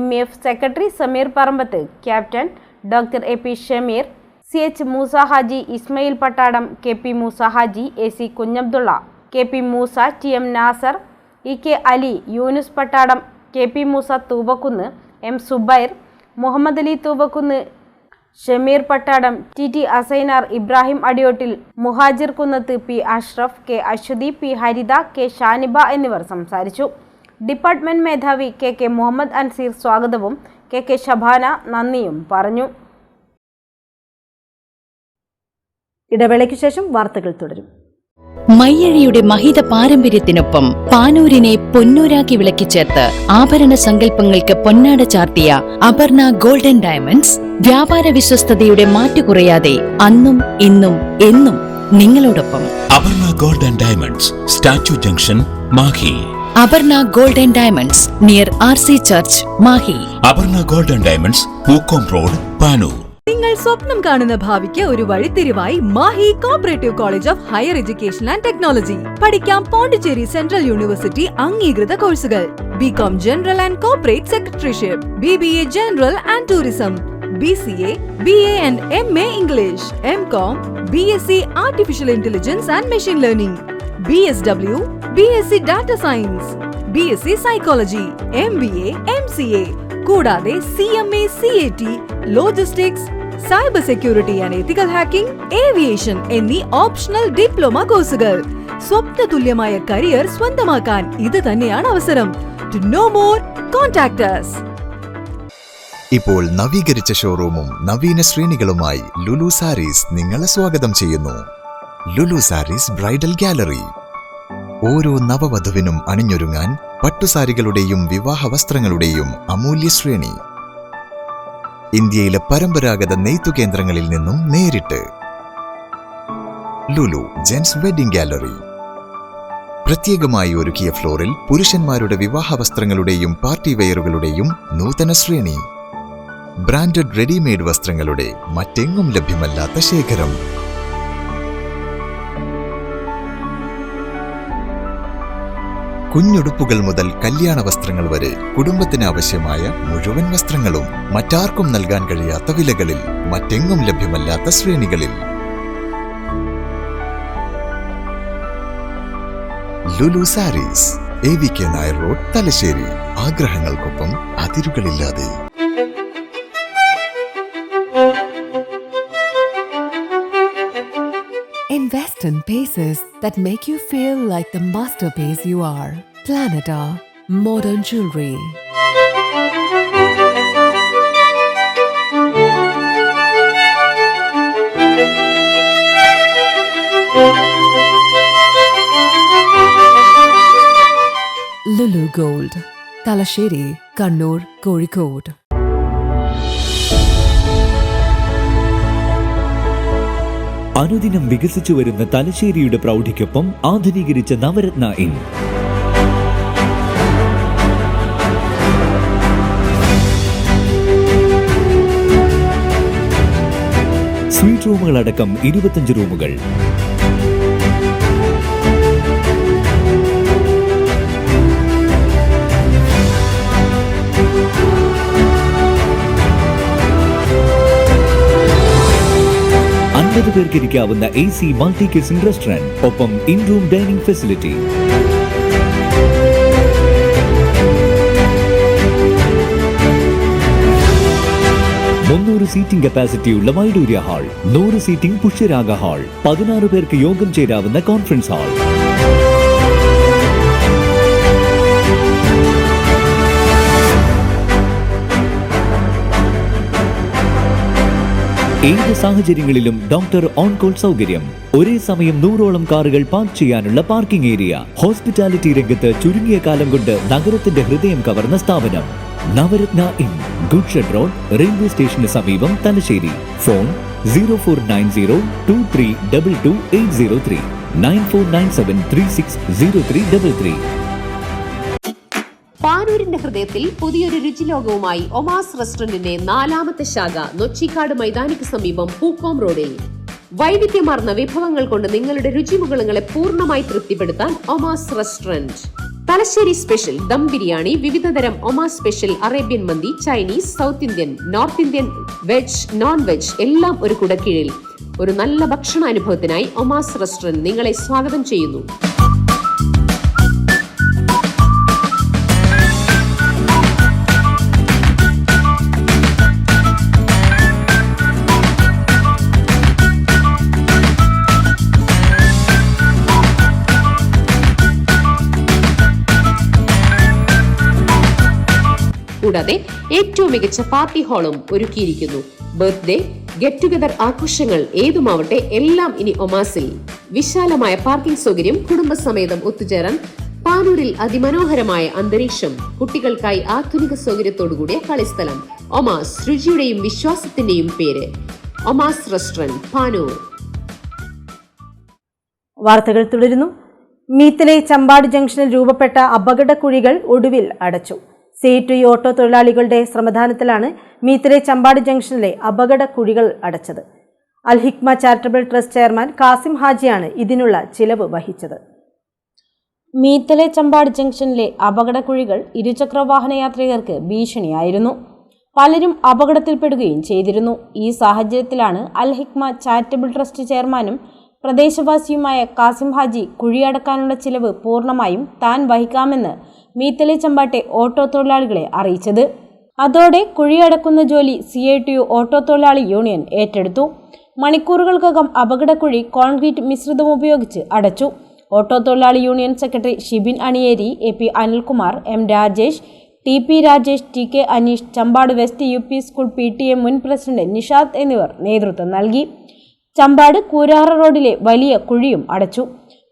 MEF secretary Sameer Parambath, captain doctor AP Shameer, CH Moosa Haji, Ismail Pattadam, KP Moosa Haji, AC Kunhabdulla, KP Moosa, TM Nasar, EK Ali, Yunus Pattadam, KP Moosa Thuvakkunnu, M Subair, Muhammad Ali Thuvakkunnu, Shameer Pattadam, TT Asainar, Ibrahim Adiyottil, Muhajir Kunnath, P Ashraf, K Aswathy, P ഹരിത, K ഷാനിബ എന്നിവർ സംസാരിച്ചു. ഡിപ്പാർട്ട്മെന്റ് മേധാവി KK മുഹമ്മദ് അൻസീർ സ്വാഗതവും KK ഷബാന നന്ദിയും പറഞ്ഞു. ഇടവേളയ്ക്ക് ശേഷം വാർത്തകൾ തുടരും. മയ്യഴിയുടെ മഹിത പാരമ്പര്യത്തിനൊപ്പം പാനൂരിനെ പൊന്നൂരാക്കി വിളക്കിച്ചേർത്ത് ആഭരണ സങ്കല്പങ്ങൾക്ക് പൊന്നാട ചാർത്തിയ അപർണ ഗോൾഡൻ ഡയമണ്ട്സ് വ്യാപാര വിശ്വസ്തയുടെ മാറ്റുകുറയാതെ അന്നും ഇന്നും എന്നും നിങ്ങളോടൊപ്പം. Aparna golden diamonds, statue junction, Mahe. Aparna golden diamonds near RC church, Mahe. Aparna golden diamonds, Pookkom road, Panoor. നിങ്ങൾ സ്വപ്നം കാണുന്ന ഭാവിക്ക് ഒരു വഴിത്തിരിവായി Mahe cooperative college of higher education and technology. പഠിക്കാം പോണ്ടിച്ചേരി സെൻട്രൽ യൂണിവേഴ്സിറ്റി അംഗീകൃത കോഴ്സുകൾ: BCom general and corporate secretaryship, BBA general and tourism, BCA, BA and MA English, MCom, BSc artificial intelligence and machine learning, BSW, BSc data science, BSc psychology, MBA, MCA, കൂടാതെ CMA, CAT, logistics, cyber security and ethical hacking, aviation എന്നീ optional diploma കോഴ്സുകൾ. സ്വപ്ന തുല്യമായ career സ്വന്തമാക്കാൻ ഇത് തന്നെയാണ് അവസരം. To know more, contact us. ഇപ്പോൾ നവീകരിച്ച ഷോറൂമും നവീന ശ്രേണികളുമായി ലുലു സാരീസ് നിങ്ങളെ സ്വാഗതം ചെയ്യുന്നു. Lulu Sarees bridal gallery. ഓരോ നവവധുവിനും അണിഞ്ഞൊരുങ്ങാൻ പട്ടുസാരികളുടെയും വിവാഹ വസ്ത്രങ്ങളുടെയും അമൂല്യ ശ്രേണി. ഇന്ത്യയിലെ പരമ്പരാഗത നെയ്ത്തു കേന്ദ്രങ്ങളിൽ നിന്നും നേരിട്ട്. Lulu gents wedding gallery. പ്രത്യേകമായി ഒരുക്കിയ ഫ്ലോറിൽ പുരുഷന്മാരുടെ വിവാഹ വസ്ത്രങ്ങളുടെയും പാർട്ടി വെയറുകളുടെയും നൂതന ശ്രേണി. ബ്രാൻഡഡ് റെഡിമെയ്ഡ് വസ്ത്രങ്ങളുടെ മറ്റെങ്ങും ലഭ്യമല്ലാത്ത ശേഖരം. കുഞ്ഞുടുപ്പുകൾ മുതൽ കല്യാണ വസ്ത്രങ്ങൾ വരെ കുടുംബത്തിന് ആവശ്യമായ മുഴുവൻ വസ്ത്രങ്ങളും മറ്റാർക്കും നൽകാൻ കഴിയാത്ത വിലകളിൽ, മറ്റെങ്ങും ലഭ്യമല്ലാത്ത ശ്രേണികളിൽ. Lulu sarees, AVK Nair road, Thalassery. ആഗ്രഹങ്ങൾക്കൊപ്പം അതിരുകളില്ലാതെ. Invest in pieces that make you feel like the masterpiece you are. Planeta Modern Jewelry. Gold, Talasheri, Kannur, Kozhikode. അനുദിനം വികസിച്ചു വരുന്ന തലശ്ശേരിയുടെ പ്രൗഢിക്കൊപ്പം ആധുനീകരിച്ച നവരത്ന ഇൻ. സ്വീറ്റ് റൂമുകളടക്കം 25 റൂമുകൾ. പേർക്കിരിക്കാവുന്ന AC മൾട്ടി കിച്ചൺ റെസ്റ്റോറന്റ്, ഒപ്പം in room dining facility. Seating കപ്പാസിറ്റിയുള്ള Vaidoorya hall, 100 seating Pushyaraga hall, 16 പേർക്ക് യോഗം ചേരാവുന്ന കോൺഫറൻസ് ഹാൾ. ഏത് സാഹചര്യങ്ങളിലും ഡോക്ടർ ഓൺ കോൾ സൗകര്യം, ഒരേ സമയം 100ഓളം കാറുകൾ പാർക്ക് ചെയ്യാനുള്ള പാർക്കിംഗ് ഏരിയ. ഹോസ്പിറ്റാലിറ്റി രംഗത്ത് ചുരുങ്ങിയ കാലം കൊണ്ട് നഗരത്തിന്റെ ഹൃദയം കവർന്ന സ്ഥാപനം Navaratna inn, goods shed road, railway സ്റ്റേഷന് സമീപം, തലശ്ശേരി. ഫോൺ 049023228803, 9497360333. പാനൂരിന്റെ ഹൃദയത്തിൽ പുതിയൊരു രുചിലോകവുമായി ഒമാസ് റെസ്റ്റോറന്റിന്റെ 4ാമത്തെ ശാഖ നൊച്ചിക്കാട് മൈതാനിക്ക് സമീപം പൂക്കോം റോഡിൽ. വൈവിധ്യമാർന്ന വിഭവങ്ങൾ കൊണ്ട് നിങ്ങളുടെ രുചിമുകളങ്ങളെ പൂർണ്ണമായി തൃപ്തിപ്പെടുത്താൻ ഒമാസ് റെസ്റ്റോറന്റ്. തലശ്ശേരി സ്പെഷ്യൽ ദം ബിരിയാണി, വിവിധതരം ഒമാസ് സ്പെഷ്യൽ അറേബ്യൻ മന്തി, Chinese, south Indian, north Indian, veg, non veg എല്ലാം ഒരു കുടക്കീഴിൽ. ഒരു നല്ല ഭക്ഷണാനുഭവത്തിനായി ഒമാസ് റെസ്റ്റോറന്റ് നിങ്ങളെ സ്വാഗതം ചെയ്യുന്നു. കൂടാതെ ഏറ്റവും മികച്ച പാർട്ടി ഹാളും ഒരുക്കിയിരിക്കുന്നു. ബർത്ത്ഡേ, ഗെറ്റ് ടുഗദർ ആഘോഷങ്ങൾ ഏതുമാവട്ടെ എല്ലാം ഇനി ഒമാസിൽ. വിശാലമായ പാർക്കിംഗ് സൗകര്യം, കുടുംബസമേതം ഒത്തുചേരാൻ പാനൂരിൽ അതിമനോഹരമായ അന്തരീക്ഷം, കുട്ടികൾക്കായി ആധുനിക സൗകര്യത്തോടുകൂടിയ കളിസ്ഥലം. ഒമാസ്, രുചിയുടെയും വിശ്വാസത്തിന്റെയും പേര്. ഒമാസ് റെസ്റ്റോറന്റ്, പാനൂർ. വാർത്തകൾ തുടരുന്നു. മീത്തലെ ചമ്പാട് ജംഗ്ഷനിൽ രൂപപ്പെട്ട അപകടക്കുഴികൾ ഒടുവിൽ അടച്ചു. CITUI ഓട്ടോ തൊഴിലാളികളുടെ ശ്രമദാനത്തിലാണ് മീത്തലെ ചമ്പാട് ജംഗ്ഷനിലെ അപകട കുഴികൾ അടച്ചത്. അൽ ഹിക്മ ചാരിറ്റബിൾ ട്രസ്റ്റ് ചെയർമാൻ കാസിം ഹാജിയാണ് ഇതിനുള്ള ചിലവ് വഹിച്ചത്. മീത്തലെ ചമ്പാട് ജംഗ്ഷനിലെ അപകടക്കുഴികൾ ഇരുചക്രവാഹന യാത്രികർക്ക് ഭീഷണിയായിരുന്നു. പലരും അപകടത്തിൽപ്പെടുകയും ചെയ്തിരുന്നു. ഈ സാഹചര്യത്തിലാണ് അൽ ഹിക്മ ചാരിറ്റബിൾ ട്രസ്റ്റ് ചെയർമാനും പ്രദേശവാസിയുമായ കാസിം ഹാജി കുഴിയടക്കാനുള്ള ചിലവ് പൂർണ്ണമായും താൻ വഹിക്കാമെന്ന് മീത്തലെ ചമ്പാട്ടെ ഓട്ടോ തൊഴിലാളികളെ അറിയിച്ചത്. അതോടെ കുഴിയടക്കുന്ന ജോലി CITU ഓട്ടോ തൊഴിലാളി യൂണിയൻ ഏറ്റെടുത്തു. മണിക്കൂറുകൾക്കകം അപകടക്കുഴി കോൺക്രീറ്റ് മിശ്രിതം ഉപയോഗിച്ച് അടച്ചു. ഓട്ടോ തൊഴിലാളി union secretary Shibin Aniyeri, AP Anilkumar, M Rajesh, TP Rajesh, TK Aneesh, Champad west UP school PTA മുൻ പ്രസിഡന്റ് നിഷാദ് എന്നിവർ നേതൃത്വം നൽകി. ചമ്പാട് കൂരാറ റോഡിലെ വലിയ കുഴിയും അടച്ചു.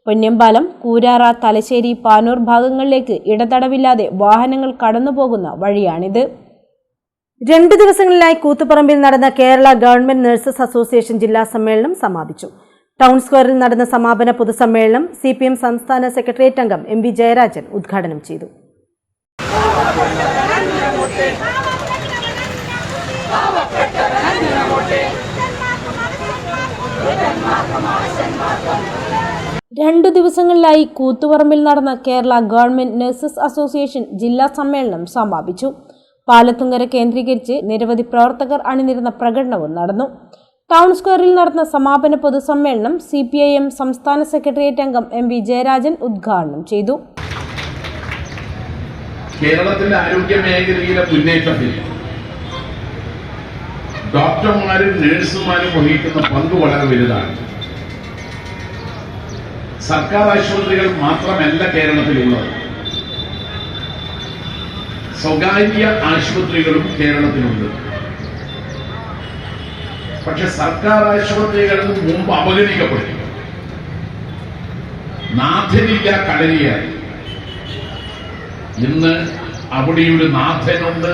പൊന്നമ്പാലം, കൂരാറ, തലശ്ശേരി, പാനൂർ ഭാഗങ്ങളിലേക്ക് ഇടതടവില്ലാതെ വാഹനങ്ങൾ കടന്നുപോകുന്ന വഴിയാണിത്. 2 ദിവസങ്ങളിലായി കൂത്തുപറമ്പിൽ നടന്ന കേരള ഗവൺമെന്റ് നഴ്സസ് അസോസിയേഷൻ ജില്ലാ സമ്മേളനം സമാപിച്ചു. ടൗൺ സ്ക്വയറിൽ നടന്ന സമാപന പൊതുസമ്മേളനം CPM സംസ്ഥാന സെക്രട്ടേറിയറ്റ് അംഗം MV ജയരാജൻ ഉദ്ഘാടനം ചെയ്തു. രണ്ടു ദിവസങ്ങളിലായി കൂത്തുപറമ്പിൽ നടന്ന കേരള ഗവൺമെന്റ് നഴ്സസ് അസോസിയേഷൻ ജില്ലാ സമ്മേളനം സമാപിച്ചു. പാലത്തുങ്കര കേന്ദ്രീകരിച്ച് നിരവധി പ്രവർത്തകർ അണിനിരുന്ന പ്രകടനവും നടന്നു. ടൗൺ സ്ക്വയറിൽ നടന്ന സമാപന പൊതുസമ്മേളനം CPIM സംസ്ഥാന സെക്രട്ടേറിയറ്റ് അംഗം MV ജയരാജൻ ഉദ്ഘാടനം ചെയ്തു. കേരളത്തിലെ ആരോഗ്യ മേഖലയിലെ മുന്നേറ്റത്തിൽ ഡോക്ടർമാരും നഴ്സുമാരും വഹിക്കുന്ന പങ്ക് വളരെ വലുതാണ്. സർക്കാർ ആശുപത്രികൾ മാത്രമല്ല കേരളത്തിലുള്ളത്, സ്വകാര്യ ആശുപത്രികളും കേരളത്തിലുണ്ട്. പക്ഷെ സർക്കാർ ആശുപത്രികളിൽ മുമ്പ് അവഗണിക്കപ്പെട്ടു. നാഥനില്ല കടലിയായി. ഇന്ന് അവിടെ ഒരു നാഥനുണ്ട്.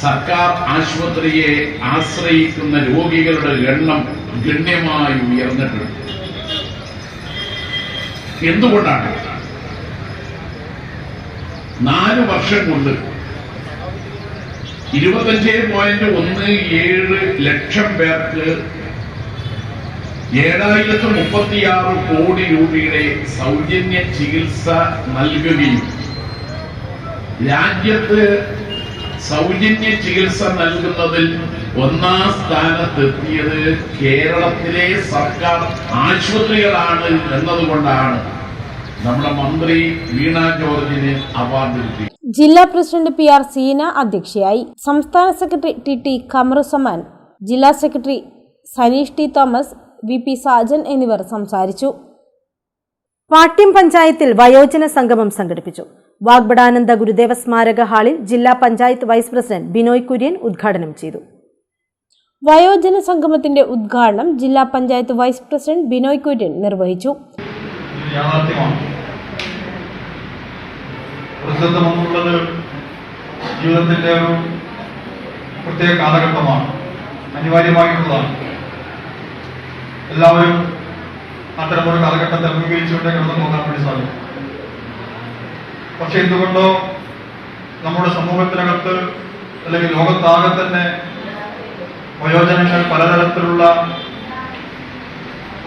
സർക്കാർ ആശുപത്രിയെ ആശ്രയിക്കുന്ന രോഗികളുടെ എണ്ണം ഗണ്യമായി ഉയർന്നിട്ടുണ്ട്. എന്തുകൊണ്ടാണ്? 4 വർഷം കൊണ്ട് 25.17 ലക്ഷം പേർക്ക് 7036 കോടി രൂപയുടെ സൗജന്യ ചികിത്സ നൽകുകയും രാജ്യത്ത് സൗജന്യ ചികിത്സ നൽകുന്നതിൽ 1ാം സ്ഥാനത്തെത്തിയത് കേരളത്തിലെ സർക്കാർ ആശുപത്രികളാണ് എന്നതുകൊണ്ടാണ് നമ്മുടെ മന്ത്രി വീണ ജോർജിന് അവാർഡ് കിട്ടി. ജില്ലാ പ്രസിഡന്റ് PR സീന അധ്യക്ഷയായി. സംസ്ഥാന സെക്രട്ടറി TT ഖമറുസമാൻ, ജില്ലാ secretary Saneesh T Thomas, VP Sajan എന്നിവർ സംസാരിച്ചു. പാട്യം പഞ്ചായത്തിൽ വയോജന സംഗമം സംഘടിപ്പിച്ചു. വാഗ്ബടാനന്ദ ഗുരുദേവ സ്മാരക ഹാളിൽ ജില്ലാ പഞ്ചായത്ത് വൈസ് പ്രസിഡന്റ് ബിനോയ് കുര്യൻ ഉദ്ഘാടനം ചെയ്തു. വയോജന സംഗമത്തിന്റെ ഉദ്ഘാടനം ജില്ലാ പഞ്ചായത്ത് വൈസ് പ്രസിഡന്റ് ബിനോയ് കുര്യൻ നിർവഹിച്ചു. ജീവിതത്തിന്റെ ഒരു പ്രത്യേക കാലഘട്ടമാണ്, അനിവാര്യമായിട്ടുള്ളതാണ്. എല്ലാവരും അത്തരമൊരു കാലഘട്ടത്തെ അഭിമുഖീകരിച്ചുകൊണ്ടേ കടന്നു പോകാൻ വേണ്ടി സാധിക്കും. പക്ഷെ എന്തുകൊണ്ടോ നമ്മുടെ സമൂഹത്തിനകത്ത് അല്ലെങ്കിൽ ലോകത്താകെ തന്നെ വയോജനങ്ങൾ പലതരത്തിലുള്ള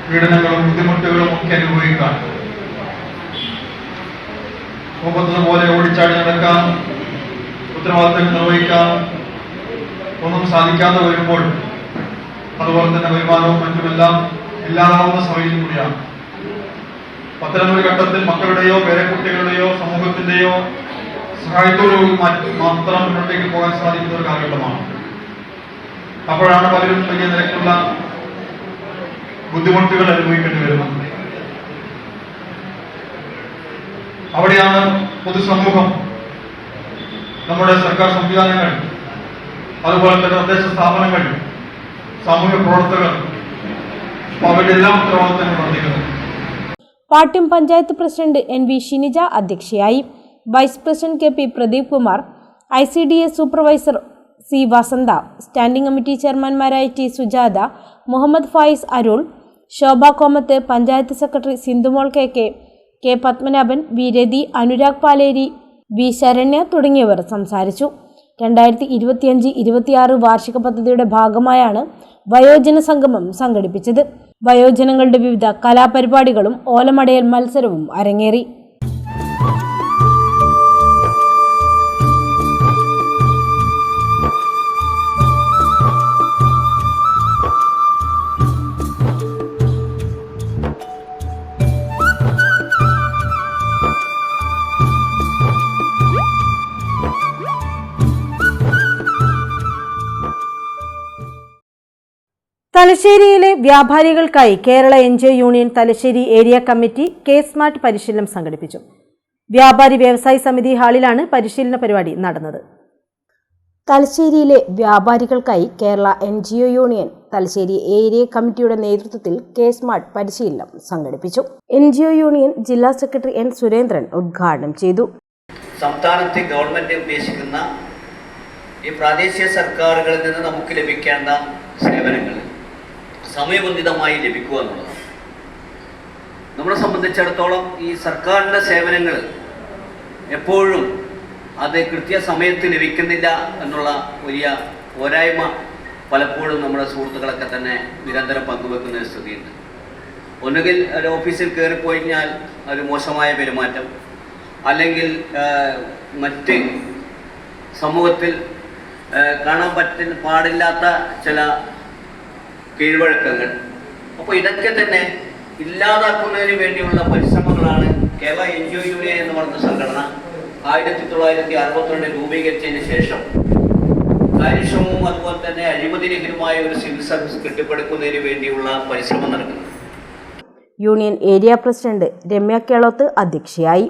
പീഡനങ്ങളും ബുദ്ധിമുട്ടുകളും ഒക്കെ അനുഭവിക്കാൻ, മുമ്പത്തതുപോലെ ഓടിച്ചാടി നടക്കാൻ, ഉത്തരവാദിത്തങ്ങൾ നിർവഹിക്കാൻ ഒന്നും സാധിക്കാതെ വരുമ്പോൾ അതുപോലെ തന്നെ വരുമാനവും മറ്റുമെല്ലാം ഇല്ലാതാവുന്ന സമയം കൂടിയാണ്. അത്തരമൊരു ഘട്ടത്തിൽ മക്കളുടെയോ പേരക്കുട്ടികളുടെയോ സമൂഹത്തിന്റെയോ സഹായത്തോടുകൂടി മാത്രം മുന്നോട്ടേക്ക് പോകാൻ സാധിക്കുന്ന ഒരു കാലഘട്ടമാണ്. അപ്പോഴാണ് പലരും വലിയ നിരക്കുള്ള ബുദ്ധിമുട്ടുകൾ അനുഭവിക്കേണ്ടി വരുന്നത്. അവിടെയാണ് പൊതുസമൂഹം, നമ്മുടെ സർക്കാർ സംവിധാനങ്ങൾ, അതുപോലെ തന്നെ തദ്ദേശ സ്ഥാപനങ്ങൾ, സാമൂഹ്യ പ്രവർത്തകർ അവരുടെ എല്ലാ ഉത്തരവാദിത്തങ്ങളും വർദ്ധിക്കുന്നു. പാട്യം പഞ്ചായത്ത് പ്രസിഡന്റ് NV ഷിനിജ അധ്യക്ഷയായി. Vice president KP Pradeep Kumar, ICDS supervisor C Vasantha, standing committee ചെയർമാൻമാരായ T Sujatha, Muhammad Fayis Arul, Shobha Komath, panchayat secretary Sindhumol KK, K Padmanabhan, V Rathi, Anurag Paleri, V Saranya തുടങ്ങിയവർ സംസാരിച്ചു. 2025-26 വാർഷിക പദ്ധതിയുടെ ഭാഗമായാണ് വയോജന സംഗമം സംഘടിപ്പിച്ചത്. വയോജനങ്ങളുടെ വിവിധ കലാപരിപാടികളും ഓലമടയൽ മത്സരവും അരങ്ങേറി. തലശ്ശേരിയിലെ വ്യാപാരികൾക്കായി Kerala NGO union Thalassery area committee K Smart പരിശീലനം സംഘടിപ്പിച്ചു. വ്യാപാരി വ്യവസായി സമിതി ഹാളിലാണ് പരിശീലന പരിപാടി നടന്നത്. തലശ്ശേരിയിലെ വ്യാപാരികൾക്കായി Kerala NGO union Thalassery area കമ്മിറ്റിയുടെ നേതൃത്വത്തിൽ K-സ്മാർട്ട് പരിശീലനം സംഘടിപ്പിച്ചു. NGO യൂണിയൻ ജില്ലാ സെക്രട്ടറി N സുരേന്ദ്രൻ ഉദ്ഘാടനം ചെയ്തു. സംസ്ഥാനത്തെ ഗവൺമെന്റ് ഉദ്ദേശിക്കുന്ന ഈ പ്രാദേശിക സർക്കാരുകളിൽ നിന്ന് നമുക്ക് ലഭിക്കേണ്ട സേവനങ്ങൾ സമയബന്ധിതമായി ലഭിക്കുക എന്നുള്ളതാണ്. നമ്മളെ സംബന്ധിച്ചിടത്തോളം ഈ സർക്കാരിൻ്റെ സേവനങ്ങൾ എപ്പോഴും അത് കൃത്യസമയത്ത് ലഭിക്കുന്നില്ല എന്നുള്ള വലിയ പോരായ്മ പലപ്പോഴും നമ്മുടെ സുഹൃത്തുക്കളൊക്കെ തന്നെ നിരന്തരം പങ്കുവെക്കുന്ന ഒരു സ്ഥിതിയുണ്ട്. ഒന്നുകിൽ ഒരു ഓഫീസിൽ കയറിപ്പോയിഞ്ഞാൽ ഒരു മോശമായ പെരുമാറ്റം, അല്ലെങ്കിൽ മറ്റ് സമൂഹത്തിൽ കാണാൻ പാടില്ലാത്ത ചില കീഴ്വഴക്കങ്ങൾ. അപ്പോൾ ഇതൊക്കെ തന്നെ ഇല്ലാതാക്കുന്നതിന് വേണ്ടിയുള്ള പരിശ്രമങ്ങളാണ് കേരള NGO യൂണിയൻ എന്ന് പറഞ്ഞ സംഘടന 1962 രൂപീകരിച്ചതിന് ശേഷം കാര്യക്ഷമവും അതുപോലെ തന്നെ അഴിമതിരഹിതമായ ഒരു സിവിൽ സർവീസ് കെട്ടിപ്പടുക്കുന്നതിന് വേണ്ടിയുള്ള പരിശ്രമം നടക്കുന്നത്. Union area president Ramya Kelothu അധ്യക്ഷയായി.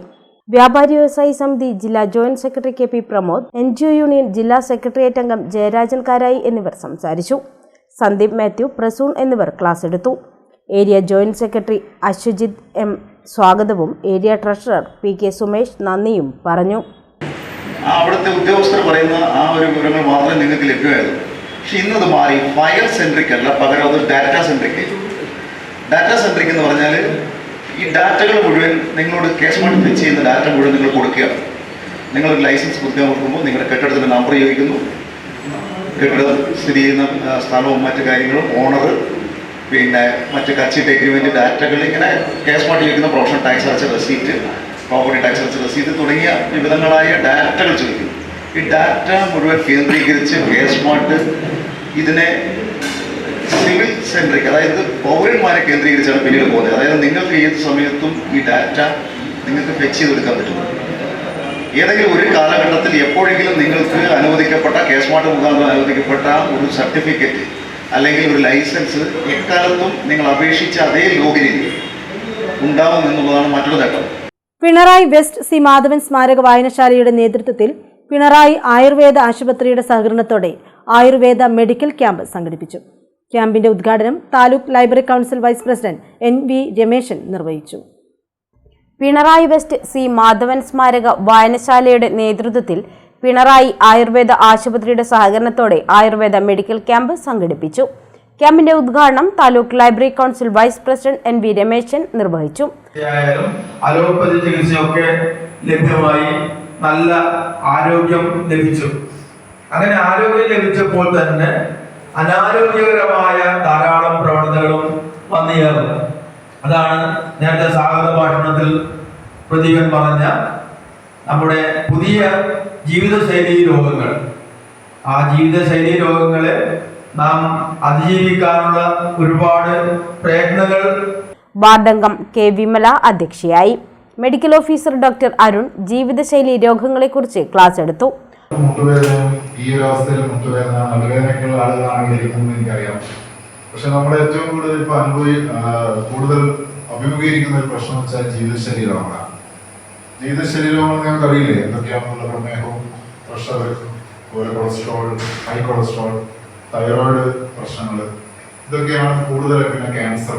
വ്യാപാരി വ്യവസായി സമിതി ജില്ലാ joint secretary KP Pramod, NGO union ജില്ലാ സെക്രട്ടേറിയറ്റ് അംഗം ജയരാജൻ കാരായി എന്നിവർ സംസാരിച്ചു. സന്ദീപ് മാത്യു, പ്രസൂൺ എന്നിവർ ക്ലാസ് എടുത്തു. Area joint secretary Aswajith M, സ്വാഗതവും ഏരിയ ട്രഷറർ PK സുമേഷ് നന്ദിയും പറഞ്ഞു. അവിടുത്തെ ഉദ്യോഗസ്ഥർ പറയുന്ന ആ ഒരു വിവരങ്ങൾ മാത്രമേ നിങ്ങൾക്ക് ലഭ്യമായുള്ളൂ. പക്ഷെ ഇന്നത് മാറി ഫയൽ സെൻട്രിക് അല്ല, പകരം അത് ഡാറ്റ സെൻട്രിക്. ഡാറ്റ സെൻട്രിക് എന്ന് പറഞ്ഞാൽ ഈ ഡാറ്റകൾ മുഴുവൻ നിങ്ങളോട് കേസ് മാറ്റി ഫെച്ച് ചെയ്യുന്ന ഡാറ്റ മുഴുവൻ നിങ്ങൾ കൊടുക്കുകയാണ്. നിങ്ങളൊരു ലൈസൻസ് പുതുക്കാൻ കൊടുക്കുമ്പോൾ നിങ്ങളുടെ കെട്ടിടത്തിൻ്റെ നമ്പർ ചോദിക്കുന്നു, കെട്ടിടം സ്ഥിതി ചെയ്യുന്ന സ്ഥലവും മറ്റു കാര്യങ്ങളും, ഓണർ, പിന്നെ മറ്റ് കച്ചിട്ട് എഗ്രിമെൻറ്റ് ഡാറ്റകൾ, ഇങ്ങനെ കേസ് മാറ്റി ചോദിക്കുന്ന പ്രൊഫഷണൽ ടാക്സ് അടച്ച റെസീറ്റ്, പ്രോപ്പർട്ടി ടാക്സ് അടച്ച റെസീറ്റ് തുടങ്ങിയ വിവിധങ്ങളായ ഡാറ്റകൾ ചോദിക്കും. ഈ ഡാറ്റ മുഴുവൻ കേന്ദ്രീകരിച്ച് കേസ് മാറ്റ് ഇതിനെ സിവിൽ സെൻട്രിക്, അതായത് പൗരന്മാരെ കേന്ദ്രീകരിച്ചാണ് പിന്നീട് പോകുന്നത്. അതായത് നിങ്ങൾക്ക് ഏത് സമയത്തും ഈ ഡാറ്റ നിങ്ങൾക്ക് ഫെച്ച് ചെയ്തെടുക്കാൻ പറ്റും. ഏതെങ്കിലും ഒരു കാലഘട്ടത്തിൽ എപ്പോഴെങ്കിലും നിങ്ങൾക്ക് അനുവദിക്കപ്പെട്ട കേസ് മാറ്റ് മുഖാന്തരം അനുവദിക്കപ്പെട്ട ഒരു സർട്ടിഫിക്കറ്റ് അല്ലെങ്കിൽ ഒരു ലൈസൻസ് എക്കാലത്തും നിങ്ങൾ അപേക്ഷിച്ച അതേ ലോഗിനിൽ ഉണ്ടാവും എന്നുള്ളതാണ് മറ്റൊരു നേട്ടം. പിണറായി വെസ്റ്റ് സി മാധവൻ സ്മാരക വായനശാലയുടെ നേതൃത്വത്തിൽ പിണറായി ആയുർവേദ ആശുപത്രിയുടെ സഹകരണത്തോടെ ആയുർവേദ മെഡിക്കൽ ക്യാമ്പ് സംഘടിപ്പിച്ചു. ക്യാമ്പിന്റെ ഉദ്ഘാടനം taluk library council vice president NV Rameshan നിർവഹിച്ചു. പിണറായി വെസ്റ്റ് സി മാധവൻ സ്മാരക വായനശാലയുടെ നേതൃത്വത്തിൽ പിണറായി ആയുർവേദ ആശുപത്രിയുടെ സഹകരണത്തോടെ ആയുർവേദ മെഡിക്കൽ ക്യാമ്പ് സംഘടിപ്പിച്ചു. ക്യാമ്പിന്റെ ഉദ്ഘാടനം taluk library council vice president NV Rameshan നിർവഹിച്ചു. അലോപ്പതി ചികിത്സയൊക്കെ ലഭ്യമായി നല്ല ആരോഗ്യം ലഭിച്ചു. അങ്ങനെ ആരോഗ്യം ലഭിച്ചപ്പോൾ തന്നെ അനാരോഗ്യകരമായ ധാരാളം പ്രവണതകളും വന്നുചേർന്നു. അതാണ് നേരത്തെ സ്വാഗത ഭാഷണത്തിൽ പ്രദീപൻ പറഞ്ഞ നമ്മുടെ പുതിയ ജീവിതശൈലി രോഗങ്ങൾ. ആ ജീവിതശൈലി രോഗങ്ങളെ നാം അതിജീവിക്കാനുള്ള ഒരുപാട് പ്രയത്നങ്ങൾ. വാർഡംഗം K വിമല അധ്യക്ഷയായി. മെഡിക്കൽ ഓഫീസർ ഡോക്ടർ അരുൺ ജീവിതശൈലി രോഗങ്ങളെക്കുറിച്ച് ക്ലാസ് എടുത്തു. മുട്ടുവേദനയും ഈ ഒരു അവസ്ഥയിൽ മുട്ടുവേദന നടുവേദനയ്ക്കുള്ള ആളുകളാണ് ഇരിക്കുന്നത് എനിക്കറിയാം. പക്ഷെ നമ്മൾ ഏറ്റവും കൂടുതൽ അഭിമുഖീകരിക്കുന്ന ഒരു പ്രശ്നം വെച്ചാൽ ജീവിതശൈലി രോഗങ്ങളാണ്. ജീവിതശൈലി രോഗങ്ങൾ നിങ്ങൾക്ക് അറിയില്ലേ എന്തൊക്കെയാണെന്നുള്ള? പ്രമേഹവും, പ്രഷർ, അതുപോലെ കൊളസ്ട്രോൾ, ഹൈ കൊളസ്ട്രോൾ, തൈറോയിഡ് പ്രശ്നങ്ങൾ, ഇതൊക്കെയാണ് കൂടുതൽ. പിന്നെ ക്യാൻസർ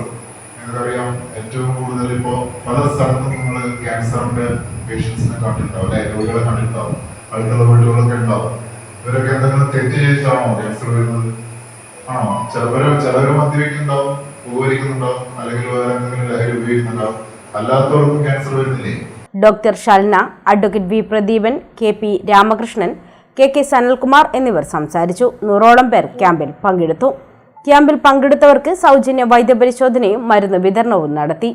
നിങ്ങൾക്കറിയാം, ഏറ്റവും കൂടുതൽ ഇപ്പോൾ പല സ്ഥലത്തും നിങ്ങൾ ക്യാൻസറിന്റെ പേഷ്യൻസിനെ കണ്ടിട്ടുണ്ടാവും, അല്ലെ? രോഗികളെ കണ്ടിട്ടുണ്ടാവും, അടുത്തുള്ള വീടുകളൊക്കെ ഉണ്ടാവും. ഇവരൊക്കെ എന്തെങ്കിലും തെറ്റ് ചെയ്തിട്ടാണോ ക്യാൻസർ വരുന്നത്? ആണോ? ചിലവര് മദ്യപിക്കുന്നുണ്ടാവും, ഉപകരിക്കുന്നുണ്ടാവും, അല്ലെങ്കിൽ വേറെ എന്തെങ്കിലും ലഹരി ഉപയോഗിക്കുന്നുണ്ടാവും. അല്ലാത്തവർക്കും ക്യാൻസർ വരുന്നില്ലേ? Doctor Shalna, advocate V Pradeepan, KP Ramakrishnan, KK Sanalkumar എന്നിവർ സംസാരിച്ചു. 100ഓളം പേർ ക്യാമ്പിൽ പങ്കെടുത്തു. ക്യാമ്പിൽ പങ്കെടുത്തവർക്ക് സൗജന്യ വൈദ്യപരിശോധനയും മരുന്ന് വിതരണവും നടത്തി.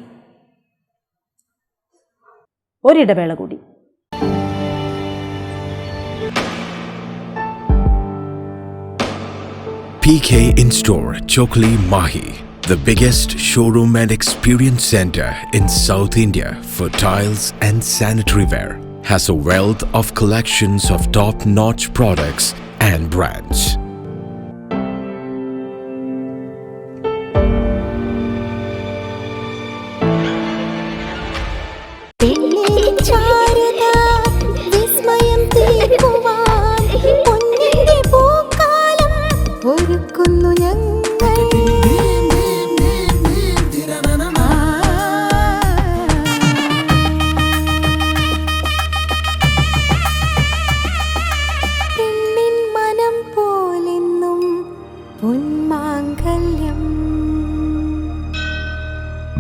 ഒരിടവേള കൂടി. PK In-Store, Chokli, Mahi, the biggest showroom and experience center in South India for tiles and sanitary ware, has a wealth of collections of top-notch products and brands.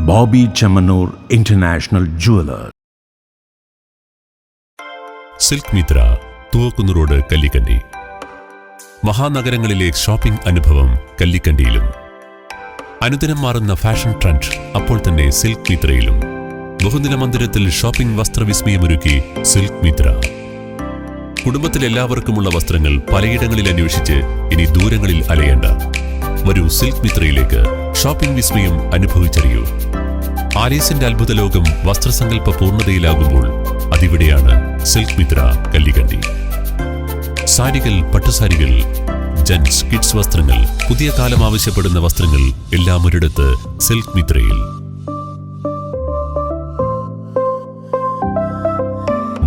Bobby Chamanur International Jeweler. Silk Mitra, Thuvakkunnu road, Kallikkandi. മഹാനഗരങ്ങളിലെ shopping അനുഭവം കല്ലിക്കണ്ടിയിലും. അനുദിനം മാറുന്ന fashion trend അപ്പോൾ തന്നെ silk മിത്രയിലും. ബഹുനില മന്ദിരത്തിൽ shopping വസ്ത്രവിസ്മയമൊരുക്കി silk Mitra. കുടുംബത്തിലെല്ലാവർക്കുമുള്ള വസ്ത്രങ്ങൾ പലയിടങ്ങളിൽ അന്വേഷിച്ച് ഇനി ദൂരങ്ങളിൽ അലയേണ്ട. വരൂ സിൽക്ക് മിത്രയിലേക്ക്. ഷോപ്പിംഗ് വിസ്മയം അനുഭവിച്ചറിയൂ. ആലീസിന്റെ അത്ഭുത ലോകം വസ്ത്രസങ്കല്പ പൂർണ്ണതയിലാകുമ്പോൾ അതിവിടെയാണ് സിൽക്ക് മിത്ര, കല്ലിക്കണ്ടി. സാരികൾ, പട്ടുസാരികൾ, ജെന്റ്സ്, കിഡ്സ് വസ്ത്രങ്ങൾ, പുതിയ കാലം ആവശ്യപ്പെടുന്ന വസ്ത്രങ്ങൾ എല്ലാം ഒരിടത്ത് സിൽക്ക് മിത്രയിൽ.